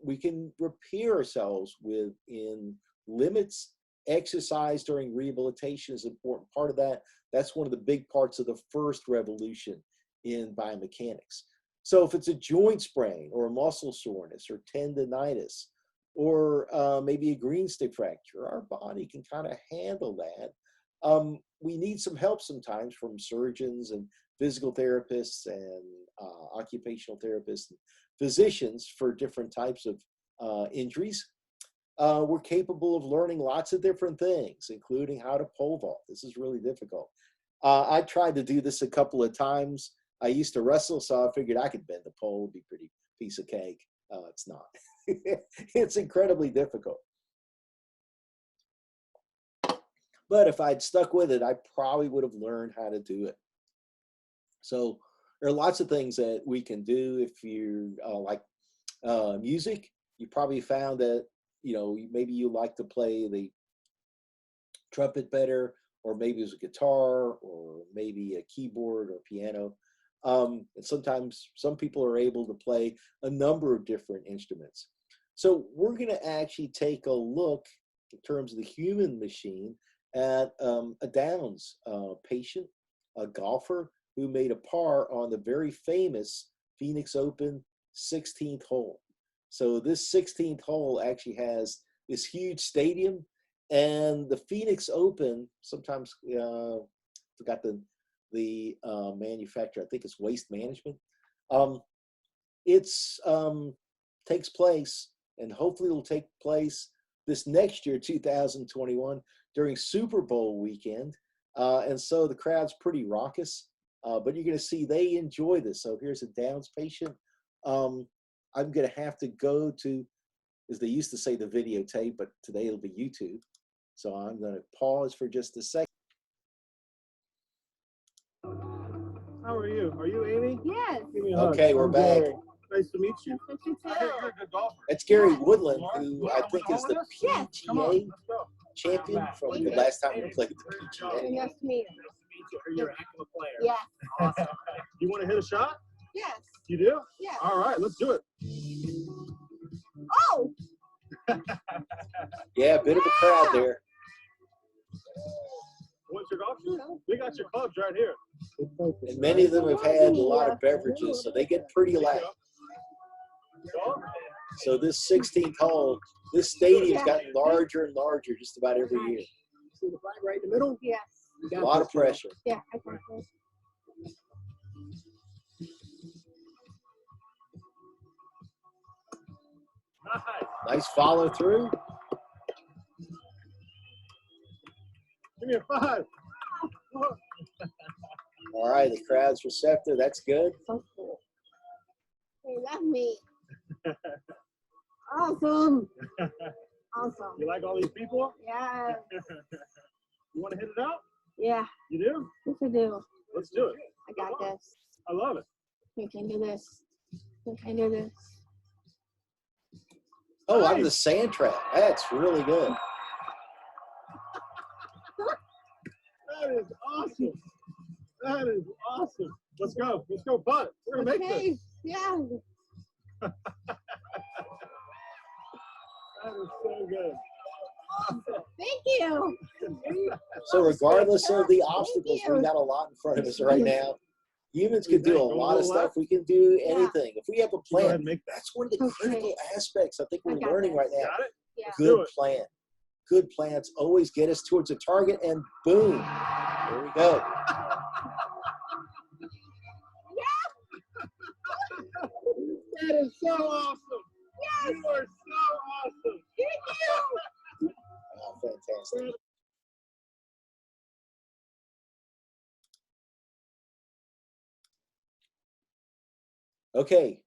We can repair ourselves within limits. Exercise during rehabilitation is an important part of that. That's one of the big parts of the first revolution in biomechanics. So if it's a joint sprain or a muscle soreness or tendonitis or maybe a green stick fracture, our body can kind of handle that. We need some help sometimes from surgeons and physical therapists and occupational therapists and physicians for different types of injuries. We're capable of learning lots of different things, including how to pole vault. This is really difficult. I tried to do this a couple of times. I used to wrestle, so I figured I could bend the pole. It'd be a pretty piece of cake. It's not. It's incredibly difficult. But if I'd stuck with it, I probably would have learned how to do it. So there are lots of things that we can do. If you like music, you probably found that, you know, maybe you like to play the trumpet better, or maybe it's a guitar, or maybe a keyboard or piano. And sometimes some people are able to play a number of different instruments. So we're going to actually take a look in terms of the human machine at a Downs patient, a golfer who made a par on the very famous Phoenix Open 16th hole. So this 16th hole actually has this huge stadium, and the Phoenix Open, sometimes forgot the manufacturer, I think it's Waste Management. It's takes place, and hopefully it'll take place this next year, 2021, during Super Bowl weekend. And so the crowd's pretty raucous, but you're going to see they enjoy this. So here's a Downs patient. I'm going to have to go to, as they used to say, the videotape, but today it'll be YouTube. So I'm going to pause for just a second.
How are you? Are you Amy?
Yes.
Give me a hug.
Okay, we're back.
Gary. Nice to meet you.
Nice to meet you
I hear you're a good golfer.
That's Gary Woodland, who I think is the
Yes.
Come on,
PGA
let's go.
champion from the
Amy.
last time we played the
Very
PGA.
nice to meet you.
Nice to meet you. You're an active player.
Yes.
Awesome. You want to hit a shot?
Yes.
You do?
Yes.
All right, let's do it.
Oh.
Yeah, a bit of a crowd there.
What's your golf shoes? We got your clubs right here.
And many of them have had a lot of beverages, so they get pretty loud.
Go.
So this 16th hole, this stadium's gotten larger and larger just about every year.
See the flag right in the middle?
Yes.
A lot of pressure.
Yeah, I got this.
Nice.
Nice follow through.
Give me a 5.
All right, the crowd's receptive. That's good.
So cool. They love me. Awesome. Awesome.
You like all these people?
Yes.
You want to hit it out?
Yeah.
You do?
Yes, I do.
Let's do it.
I got this.
I love it.
We can do this. We can do this.
Oh, I'm the sand trap. That's really good.
That is awesome. That is awesome. Let's go. Let's go putt. We're going to make
Okay.
this.
Yeah.
That is so good.
Thank you.
So regardless of the obstacles, we got a lot in front of us right now. Humans can do a lot of stuff. We can do anything. If we have a
Go ahead
plan,
and make that.
that's one of the critical aspects I think we're
I got
learning
this.
right now.
Got it?
Yeah.
do
Good
it.
plan. Good plans always get us towards a target, and boom, there we go.
That is so awesome.
Yes.
You are so awesome.
Thank you.
Oh, fantastic. Okay,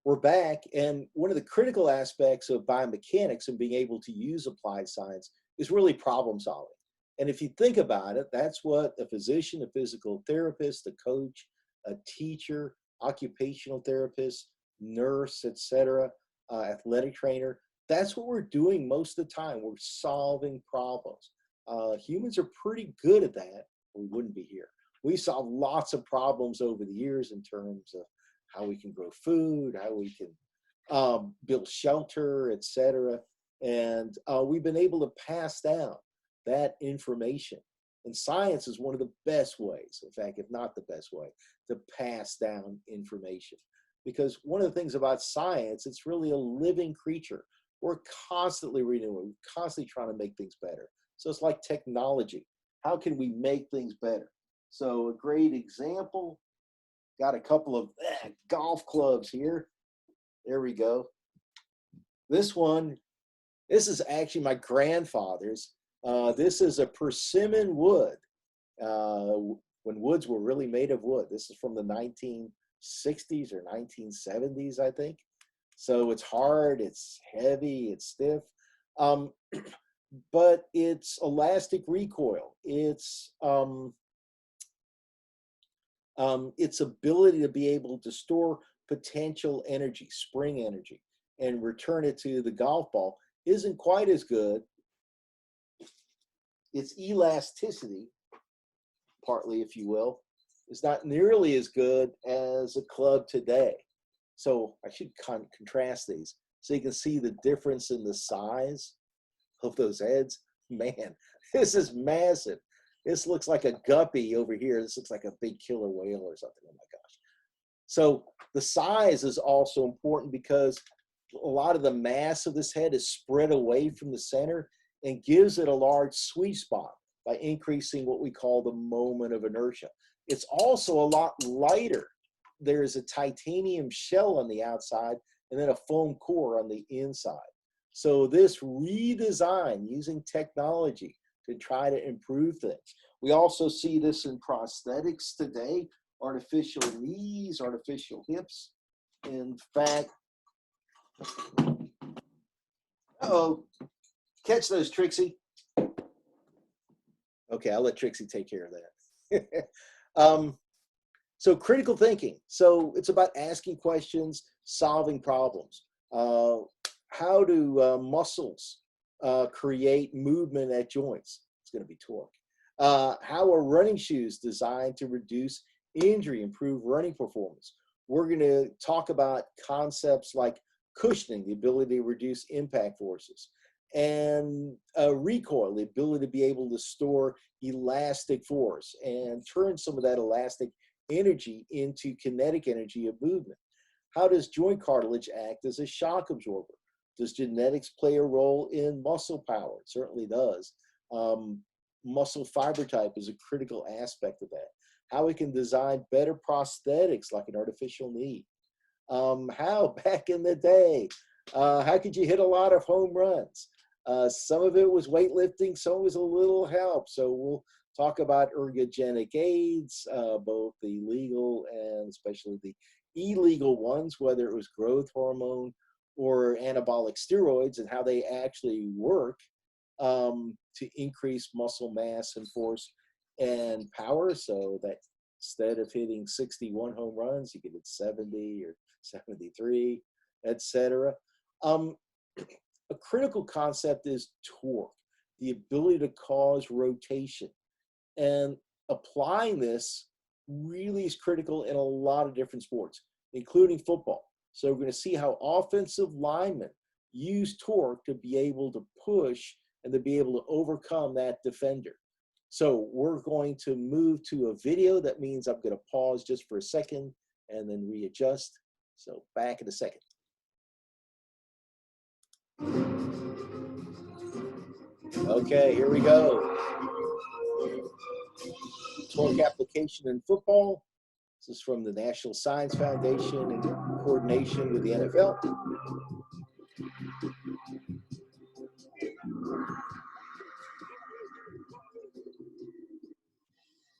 we're back, and one of the critical aspects of biomechanics and being able to use applied science is really problem solving. And if you think about it, that's what a physician, a physical therapist, a coach, a teacher, occupational therapist, nurse, etc., athletic trainer, that's what we're doing most of the time. We're solving problems. Humans are pretty good at that, or we wouldn't be here. We solve lots of problems over the years in terms of how we can grow food, how we can build shelter, etc. And we've been able to pass down that information. And science is one of the best ways, in fact, if not the best way, to pass down information. Because one of the things about science, it's really a living creature. We're constantly renewing, we're constantly trying to make things better. So it's like technology. How can we make things better? So a great example, got a couple of golf clubs here. There we go. This one, this is actually my grandfather's. This is a persimmon wood, when woods were really made of wood. This is from the 1960s or 1970s, I think. So it's hard, it's heavy, it's stiff, but it's elastic recoil. It's its ability to be able to store potential energy, spring energy, and return it to the golf ball isn't quite as good. Its elasticity, partly, if you will, is not nearly as good as a club today. So I should contrast these so you can see the difference in the size of those heads. Man, this is massive. This looks like a guppy over here. This looks like a big killer whale or something. Oh my gosh. So the size is also important because a lot of the mass of this head is spread away from the center and gives it a large sweet spot by increasing what we call the moment of inertia. It's also a lot lighter. There is a titanium shell on the outside and then a foam core on the inside. So this redesign using technology to try to improve things. We also see this in prosthetics today, artificial knees, artificial hips. In fact, catch those, Trixie. Okay, I'll let Trixie take care of that. So critical thinking. So it's about asking questions, solving problems. How do muscles create movement at joints? It's going to be torque. How are running shoes designed to reduce injury, improve running performance? We're going to talk about concepts like cushioning, the ability to reduce impact forces, and recoil, the ability to be able to store elastic force and turn some of that elastic energy into kinetic energy of movement. How does joint cartilage act as a shock absorber? Does genetics play a role in muscle power? It certainly does. Muscle fiber type is a critical aspect of that. How we can design better prosthetics like an artificial knee. How back in the day, how could you hit a lot of home runs? Some of it was weightlifting, some was a little help. So we'll talk about ergogenic aids, both the legal and especially the illegal ones, whether it was growth hormone or anabolic steroids, and how they actually work to increase muscle mass and force and power, so that instead of hitting 61 home runs, you could hit 70 or 73, etc. A critical concept is torque, the ability to cause rotation. And applying this really is critical in a lot of different sports, including football. So we're going to see how offensive linemen use torque to be able to push and to be able to overcome that defender. So we're going to move to a video. That means I'm going to pause just for a second and then readjust. So back in a second. Okay, here we go. Torque application in football. This is from the National Science Foundation in coordination with the NFL.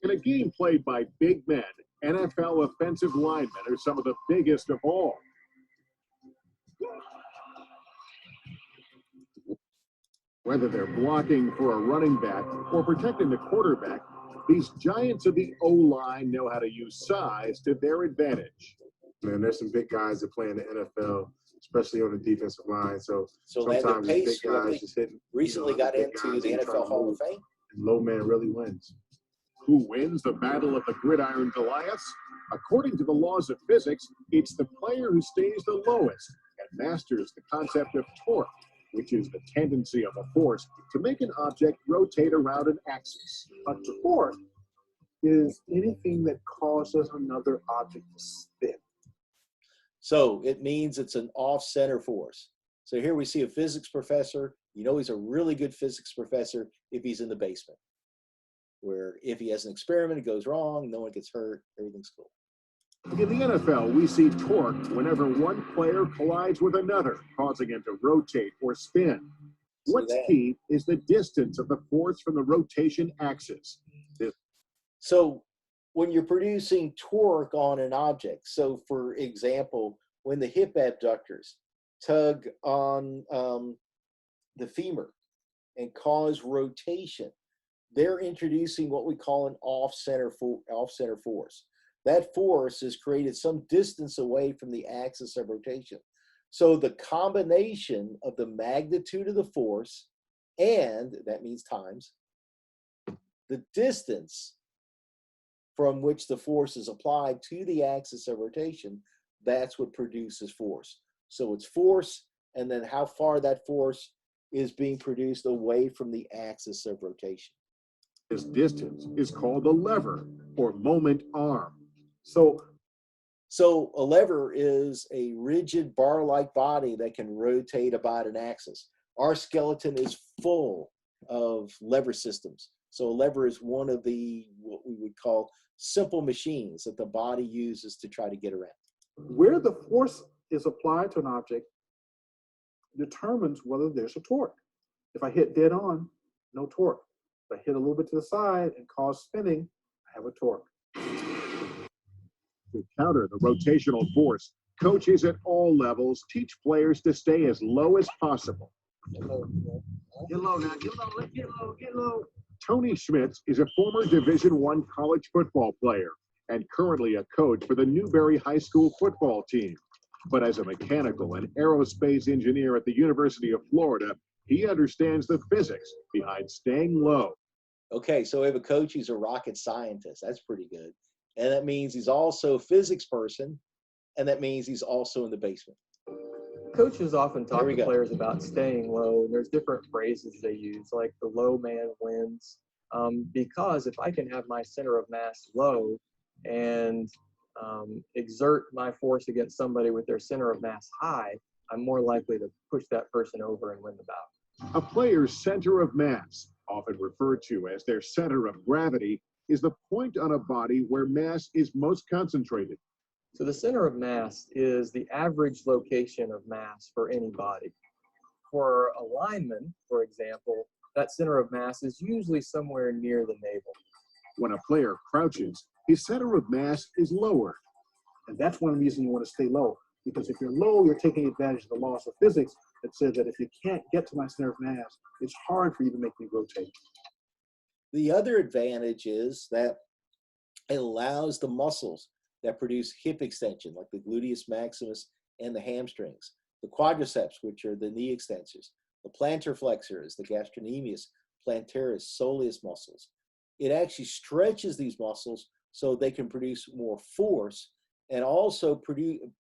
In a game played by big men, NFL offensive linemen are some of the biggest of all. Whether they're blocking for a running back or protecting the quarterback, these giants of the O-line know how to use size to their advantage.
Man, there's some big guys that play in the NFL, especially on the defensive line. So
Landon
sometimes
Pace,
these big guys just hitting.
recently got into the NFL Hall of Fame.
And low man really wins.
Who wins the battle of the gridiron Goliaths? According to the laws of physics, it's the player who stays the lowest and masters the concept of torque, which is the tendency of a force to make an object rotate around an axis.
A torque is anything that causes another object to spin.
So it means it's an off-center force. So here we see a physics professor. You know he's a really good physics professor if he's in the basement, where if he has an experiment, it goes wrong, no one gets hurt, everything's cool.
In the NFL, we see torque whenever one player collides with another, causing him to rotate or spin. What's key is the distance of the force from the rotation axis.
So when you're producing torque on an object, so for example, when the hip abductors tug on the femur and cause rotation, they're introducing what we call an off-center force. that force is created some distance away from the axis of rotation. So the combination of the magnitude of the force, and that means times, the distance from which the force is applied to the axis of rotation, that's what produces force. So it's force, and then how far that force is being produced away from the axis of rotation.
This distance is called a lever or moment arm.
So
So a lever is a rigid bar-like body that can rotate about an axis. Our skeleton is full of lever systems. So a lever is one of the, what we would call simple machines that the body uses to try to get around.
where the force is applied to an object determines whether there's a torque. If I hit dead on, no torque. If I hit a little bit to the side and cause spinning, I have a torque.
To counter the rotational force, coaches at all levels teach players to stay as low as possible.
Get low now, get low, let's get low, get low.
Tony Schmitz is a former Division I college football player and currently a coach for the Newberry High School football team. But as a mechanical and aerospace engineer at the University of Florida, he understands the physics behind staying low.
Okay, so we have a coach who's a rocket scientist. That's pretty good. And that means he's also a physics person, and that means he's also in the basement.
Coaches often talk
There we
to
go.
players about staying low, and there's different phrases they use, like the low man wins. Because if I can have my center of mass low and exert my force against somebody with their center of mass high, I'm more likely to push that person over and win the bout.
A player's center of mass, often referred to as their center of gravity, is the point on a body where mass is most concentrated.
So the center of mass is the average location of mass for any body. For a lineman, for example, that center of mass is usually somewhere near the navel.
When a player crouches, his center of mass is lower.
And that's one reason you want to stay low. Because if you're low, you're taking advantage of the laws of physics that says that if you can't get to my center of mass, it's hard for you to make me rotate.
The other advantage is that it allows the muscles that produce hip extension, like the gluteus maximus and the hamstrings, the quadriceps, which are the knee extensors, the plantar flexors, the gastrocnemius, plantaris, soleus muscles. It actually stretches these muscles so they can produce more force, and also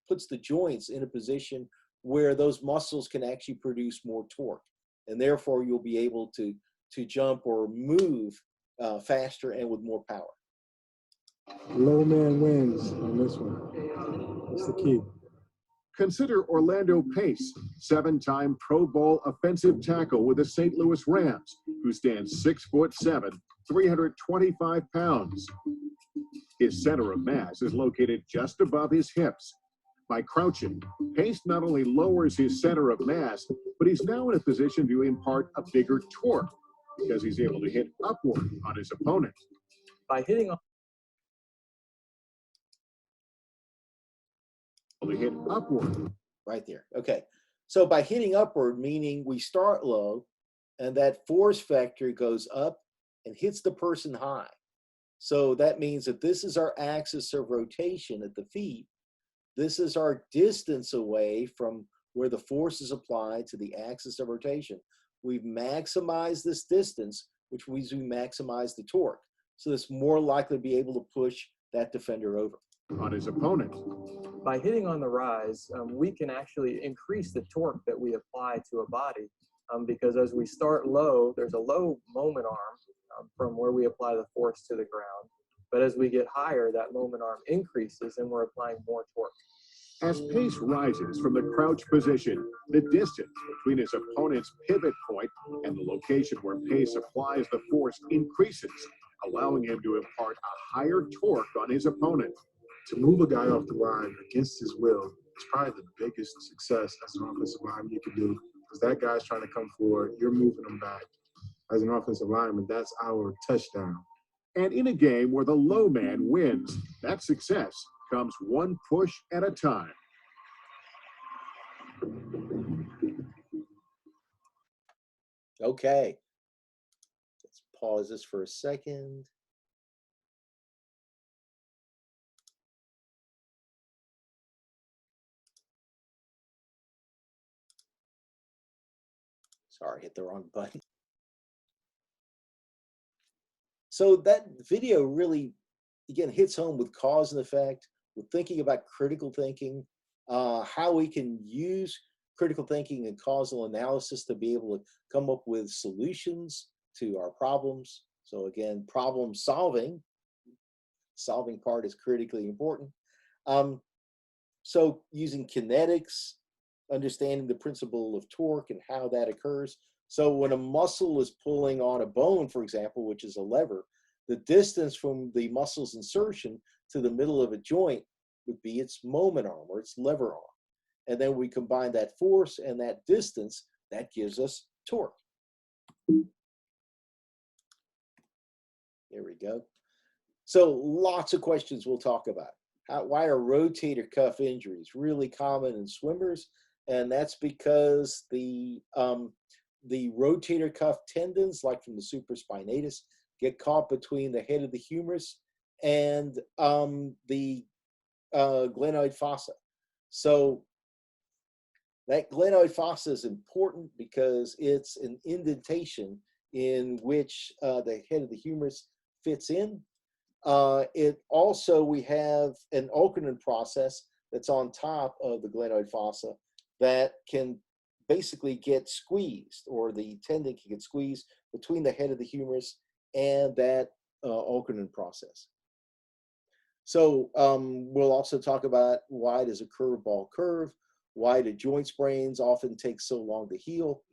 puts the joints in a position where those muscles can actually produce more torque. And therefore, you'll be able to jump or move faster and with more power.
Low man wins on this one. That's the key.
Consider Orlando Pace, 7-time Pro Bowl offensive tackle with the St. Louis Rams, who stands 6'7", 325 pounds. His center of mass is located just above his hips. By crouching, Pace not only lowers his center of mass, but he's now in a position to impart a bigger torque because he's able to hit upward on his opponent.
By hitting on
Right there. Okay. So by hitting upward, meaning we start low, and that force vector goes up and hits the person high. So that means that this is our axis of rotation at the feet. This is our distance away from where the force is applied to the axis of rotation. We've maximized this distance, which means we maximize the torque. So it's more likely to be able to push that defender over.
On his opponent.
By hitting on the rise, we can actually increase the torque that we apply to a body because as we start low, there's a low moment arm from where we apply the force to the ground. But as we get higher, that moment arm increases and we're applying more torque.
As Pace rises from the crouch position, the distance between his opponent's pivot point and the location where Pace applies the force increases, allowing him to impart a higher torque on his opponent.
To move a guy off the line against his will is probably the biggest success as an offensive lineman you can do, because that guy's trying to come forward, you're moving him back. As an offensive lineman, that's our touchdown.
And in a game where the low man wins, that success comes one push at a time.
Okay. Let's pause this for a second. Sorry, hit the wrong button. So that video really, again, hits home with cause and effect. We're thinking about critical thinking, how we can use critical thinking and causal analysis to be able to come up with solutions to our problems. So again, problem solving part is critically important. So using kinetics, understanding the principle of torque and how that occurs. So when a muscle is pulling on a bone, for example, which is a lever, the distance from the muscle's insertion to the middle of a joint would be its moment arm or its lever arm. And then we combine that force and that distance, that gives us torque. Here we go. So lots of questions we'll talk about. Why are rotator cuff injuries really common in swimmers? And that's because the rotator cuff tendons, like from the supraspinatus, get caught between the head of the humerus and the glenoid fossa. So that glenoid fossa is important because it's an indentation in which the head of the humerus fits in. It also, we have an Okerlund process that's on top of the glenoid fossa that can basically get squeezed, or the tendon can get squeezed between the head of the humerus and that Okerlund process. So we'll also talk about why does a curveball curve, why do joint sprains often take so long to heal,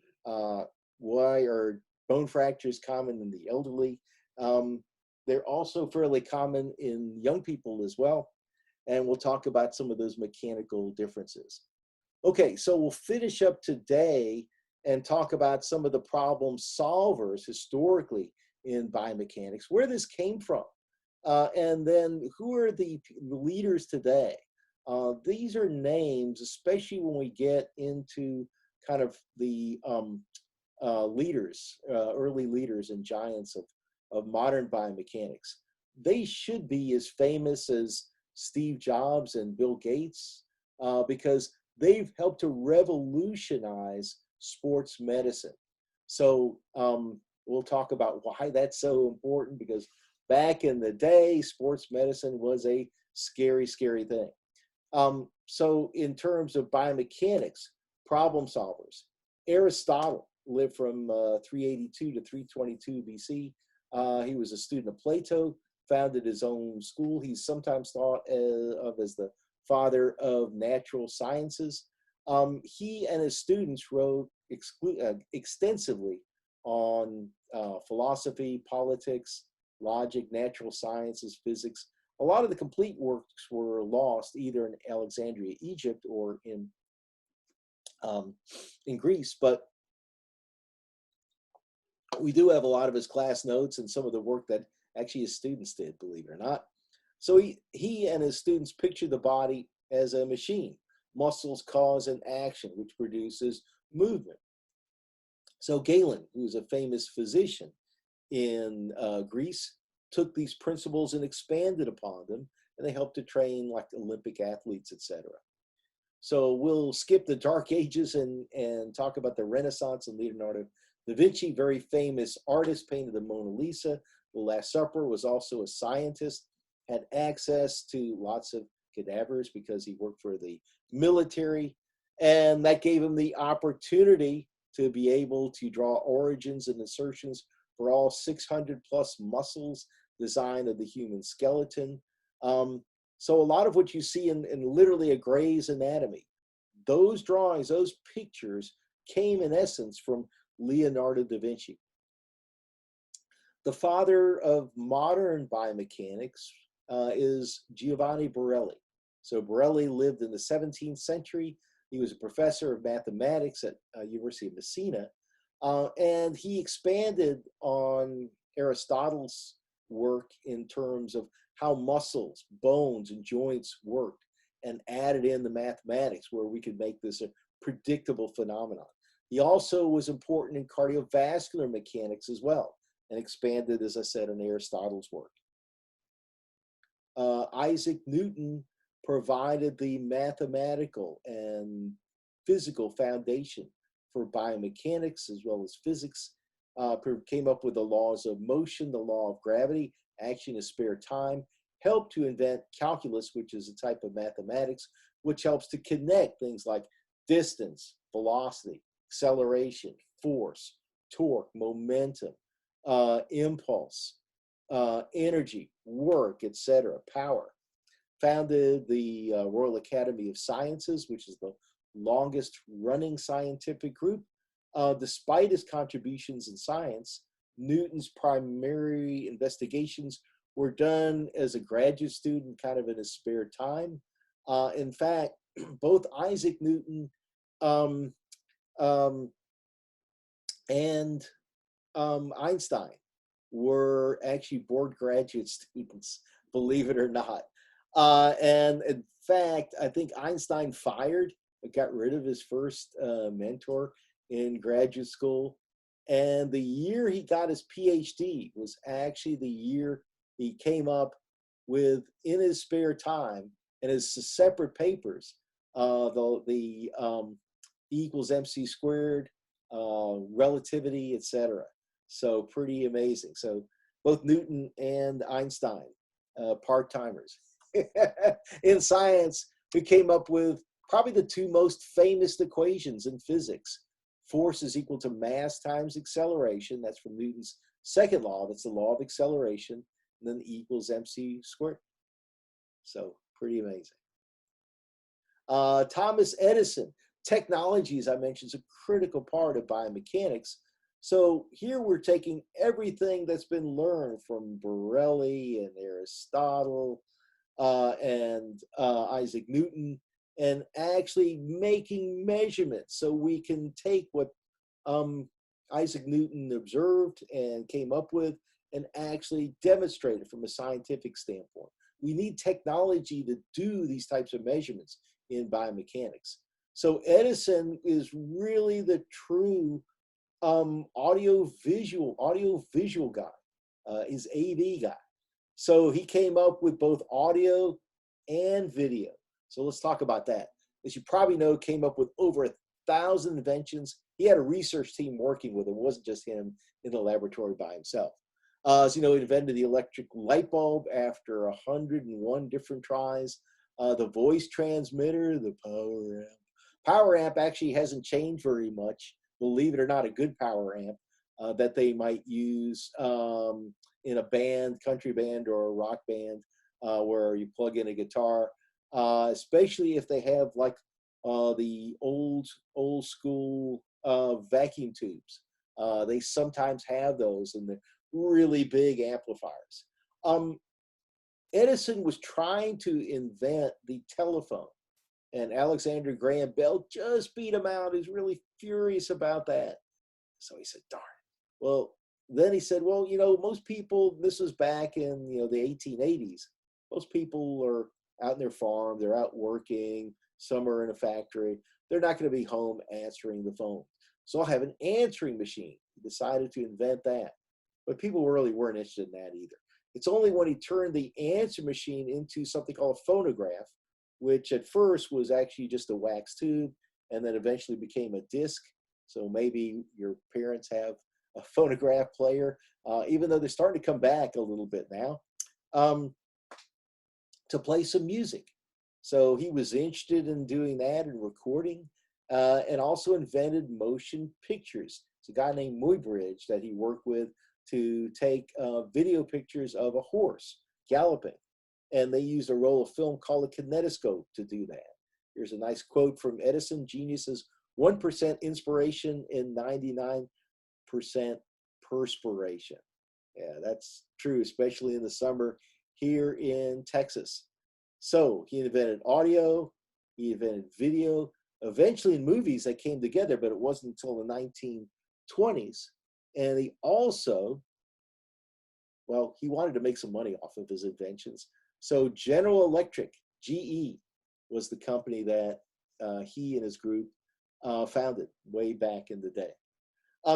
why are bone fractures common in the elderly. They're also fairly common in young people as well. And we'll talk about some of those mechanical differences. Okay, so we'll finish up today and talk about some of the problem solvers historically in biomechanics, where this came from, and then who are the leaders today. These are names, especially when we get into kind of the leaders, early leaders and giants of modern biomechanics. They should be as famous as Steve Jobs and Bill Gates because they've helped to revolutionize sports medicine. So we'll talk about why that's so important, because back in the day, sports medicine was a scary, scary thing. So in terms of biomechanics, problem solvers, Aristotle lived from 382 to 322 BC. He was a student of Plato, founded his own school. He's sometimes thought of as the father of natural sciences. He and his students wrote extensively on philosophy, politics, logic, natural sciences, physics. A lot of the complete works were lost either in Alexandria, Egypt, or in Greece, but we do have a lot of his class notes and some of the work that actually his students did, believe it or not. So he and his students pictured the body as a machine. Muscles cause an action, which produces movement. So Galen, who's a famous physician in Greece, took these principles and expanded upon them, and they helped to train like Olympic athletes, etc. So we'll skip the Dark Ages and talk about the Renaissance and Leonardo da Vinci, very famous artist, painted the Mona Lisa. The Last Supper, was also a scientist, had access to lots of cadavers because he worked for the military, and that gave him the opportunity to be able to draw origins and insertions for all 600 plus muscles design of the human skeleton. So a lot of what you see in literally a Gray's Anatomy, those drawings, those pictures came in essence from Leonardo da Vinci. The father of modern biomechanics is Giovanni Borelli. So Borelli lived in the 17th century. He was a professor of mathematics at University of Messina, and he expanded on Aristotle's work in terms of how muscles, bones, and joints worked, and added in the mathematics where we could make this a predictable phenomenon. He also was important in cardiovascular mechanics as well, and expanded, as I said, on Aristotle's work. Isaac Newton provided the mathematical and physical foundation for biomechanics as well as physics, came up with the laws of motion, the law of gravity, action is spare time, helped to invent calculus, which is a type of mathematics, which helps to connect things like distance, velocity, acceleration, force, torque, momentum, impulse, energy, work, etc., power. Founded the Royal Academy of Sciences, which is the longest running scientific group. Despite his contributions in science, Newton's primary investigations were done as a graduate student, kind of in his spare time. In fact, both Isaac Newton and Einstein were actually board graduate students, believe it or not. And in fact, I think Einstein got rid of his first mentor in graduate school. And the year he got his PhD was actually the year he came up with, in his spare time, and his separate papers, the E equals MC squared, relativity, etc. So pretty amazing. So both Newton and Einstein, part-timers in science, who came up with probably the two most famous equations in physics. Force is equal to mass times acceleration. That's from Newton's second law. That's the law of acceleration. And then E equals MC squared. So pretty amazing. Thomas Edison. Technology, as I mentioned, is a critical part of biomechanics. So here we're taking everything that's been learned from Borelli and Aristotle and Isaac Newton, and actually making measurements so we can take what Isaac Newton observed and came up with and actually demonstrate it from a scientific standpoint. We need technology to do these types of measurements in biomechanics. So Edison is really the true audio-visual guy, is AV guy. So he came up with both audio and video. So let's talk about that. As you probably know, came up with over 1,000 inventions. He had a research team working with him. It wasn't just him in the laboratory by himself. As you know, he invented the electric light bulb after 101 different tries. The voice transmitter, the power amp. Power amp actually hasn't changed very much. Believe it or not, a good power amp that they might use in a band, country band or a rock band, where you plug in a guitar, especially if they have like the old school vacuum tubes. They sometimes have those in the really big amplifiers. Edison was trying to invent the telephone, and Alexander Graham Bell just beat him out. He's really furious about that. So he said, darn. Well, then he said, well, you know, most people, this was back in, you know, the 1880s. Most people are out in their farm. They're out working. Some are in a factory. They're not going to be home answering the phone. So I'll have an answering machine. He decided to invent that. But people really weren't interested in that either. It's only when he turned the answer machine into something called a phonograph, which at first was actually just a wax tube and then eventually became a disc. So maybe your parents have a phonograph player, even though they're starting to come back a little bit now, to play some music. So he was interested in doing that and recording, and also invented motion pictures. It's a guy named Muybridge that he worked with to take video pictures of a horse galloping. And they used a roll of film called a kinetoscope to do that. Here's a nice quote from Edison: genius is 1% inspiration and 99% perspiration. Yeah, that's true, especially in the summer here in Texas. So he invented audio, he invented video, eventually in movies that came together, but it wasn't until the 1920s. And he also, well, he wanted to make some money off of his inventions. So General Electric, GE, was the company that he and his group founded way back in the day.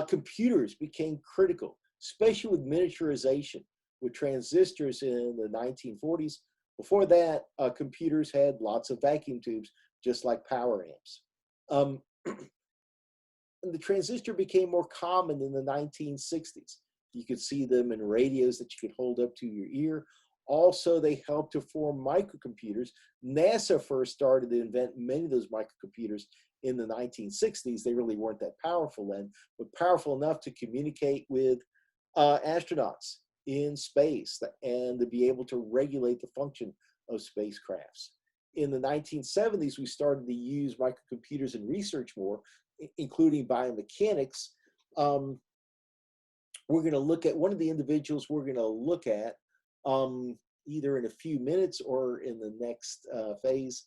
Computers became critical, especially with miniaturization, with transistors in the 1940s. Before that, computers had lots of vacuum tubes, just like power amps. and the transistor became more common in the 1960s. You could see them in radios that you could hold up to your ear. Also, they helped to form microcomputers. NASA first started to invent many of those microcomputers in the 1960s. They really weren't that powerful then, but powerful enough to communicate with astronauts in space and to be able to regulate the function of spacecrafts. In the 1970s, we started to use microcomputers in research more, including biomechanics. We're going to look at one of the individuals we're going to look at either in a few minutes or in the next phase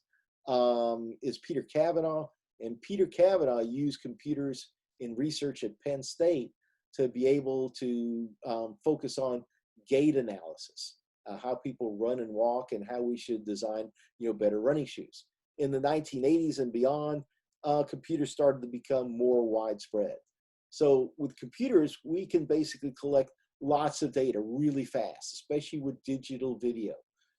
is Peter Cavanaugh. And Peter Cavanaugh used computers in research at Penn State to be able to focus on gait analysis, how people run and walk, and how we should design, better running shoes. In the 1980s and beyond, computers started to become more widespread. So with computers, we can basically collect lots of data really fast, especially with digital video.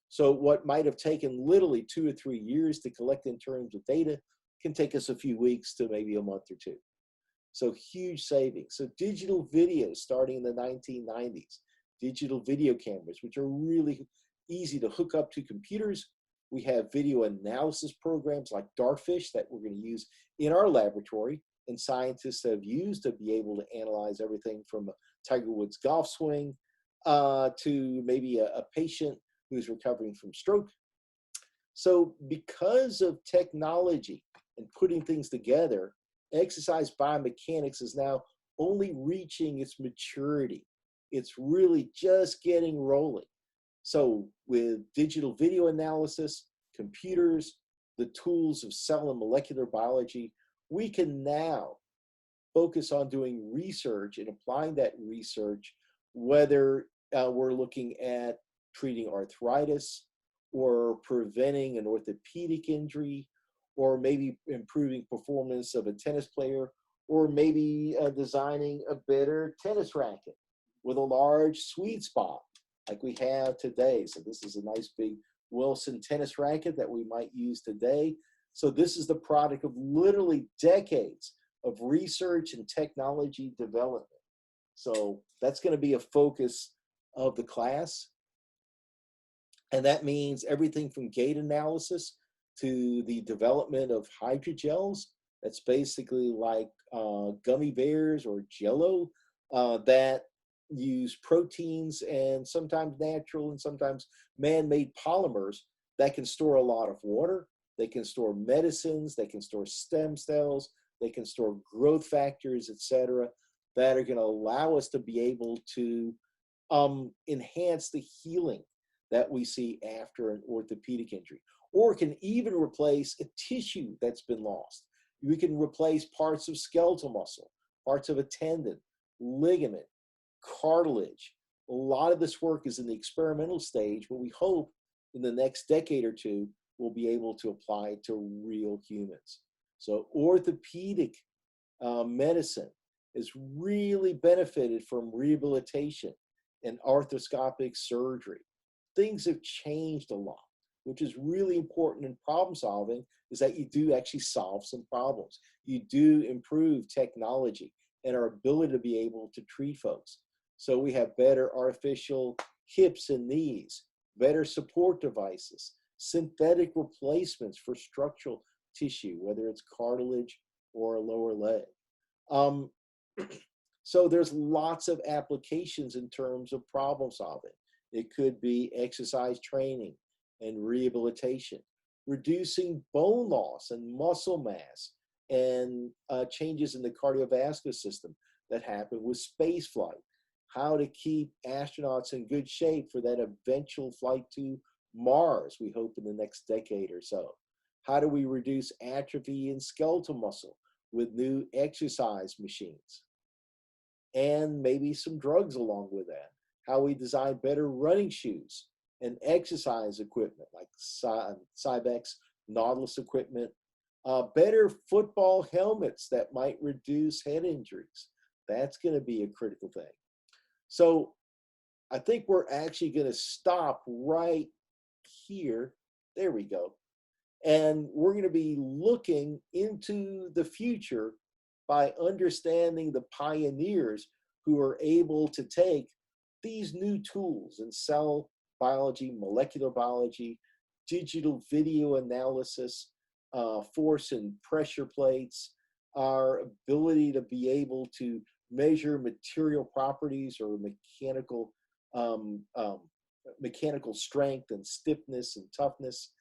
So what might have taken literally 2 or 3 years to collect in terms of data can take us a few weeks to maybe a month or two. So huge savings. So digital video starting in the 1990s, digital video cameras, which are really easy to hook up to computers. We have video analysis programs like Dartfish that we're going to use in our laboratory, and scientists have used to be able to analyze everything from a Tiger Woods golf swing to maybe a patient who's recovering from stroke. So because of technology and putting things together, exercise biomechanics is now only reaching its maturity. It's really just getting rolling. So with digital video analysis, computers, the tools of cell and molecular biology, we can now focus on doing research and applying that research, whether we're looking at treating arthritis or preventing an orthopedic injury, or maybe improving performance of a tennis player, or maybe designing a better tennis racket with a large sweet spot like we have today. So this is a nice big Wilson tennis racket that we might use today. So this is the product of literally decades of research and technology development. So that's going to be a focus of the class. And that means everything from gait analysis to the development of hydrogels. That's basically like gummy bears or Jell-O that use proteins and sometimes natural and sometimes man-made polymers that can store a lot of water. They can store medicines, they can store stem cells, they can store growth factors, etc., that are going to allow us to be able to enhance the healing that we see after an orthopedic injury, or can even replace a tissue that's been lost. We can replace parts of skeletal muscle, parts of a tendon, ligament, cartilage. A lot of this work is in the experimental stage, but we hope in the next decade or two, we'll be able to apply it to real humans. So orthopedic medicine has really benefited from rehabilitation and arthroscopic surgery. Things have changed a lot, which is really important in problem solving, is that you do actually solve some problems. You do improve technology and our ability to be able to treat folks. So we have better artificial hips and knees, better support devices, synthetic replacements for structural tissue, whether it's cartilage or a lower leg. So there's lots of applications in terms of problem solving. It could be exercise training and rehabilitation, reducing bone loss and muscle mass, and changes in the cardiovascular system that happen with space flight. How to keep astronauts in good shape for that eventual flight to Mars, we hope in the next decade or so. How do we reduce atrophy in skeletal muscle with new exercise machines? And maybe some drugs along with that. How we design better running shoes and exercise equipment like Cybex, Nautilus equipment, better football helmets that might reduce head injuries. That's going to be a critical thing. So I think we're actually going to stop right here. There we go. And we're going to be looking into the future by understanding the pioneers who are able to take these new tools in cell biology, molecular biology, digital video analysis, force and pressure plates, our ability to be able to measure material properties or mechanical strength and stiffness and toughness.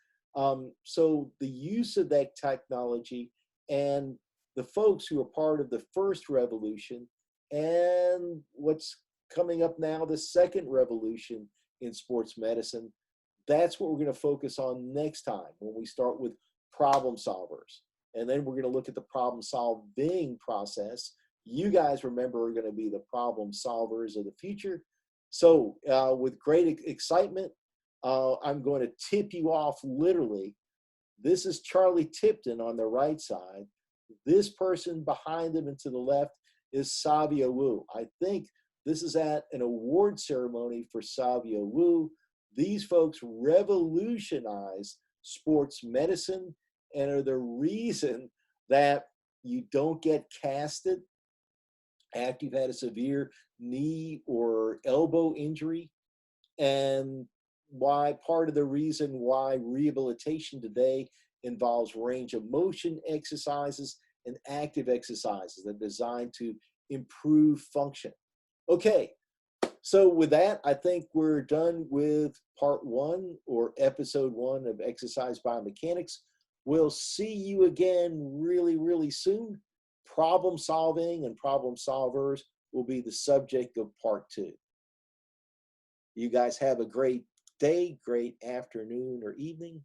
So the use of that technology and the folks who are part of the first revolution and what's coming up now, the second revolution in sports medicine, that's what we're going to focus on next time when we start with problem solvers. And then we're going to look at the problem solving process. You guys, remember, are going to be the problem solvers of the future. So with great excitement, I'm going to tip you off literally. This is Charlie Tipton on the right side. This person behind him and to the left is Savio Wu. I think this is at an award ceremony for Savio Wu. These folks revolutionized sports medicine and are the reason that you don't get casted after you've had a severe knee or elbow injury, and why part of the reason why rehabilitation today involves range of motion exercises and active exercises that are designed to improve function. Okay, so with that, I think we're done with part 1 or episode 1 of Exercise Biomechanics. We'll see you again really, really soon. Problem solving and problem solvers will be the subject of part 2. You guys have a great day, great afternoon or evening.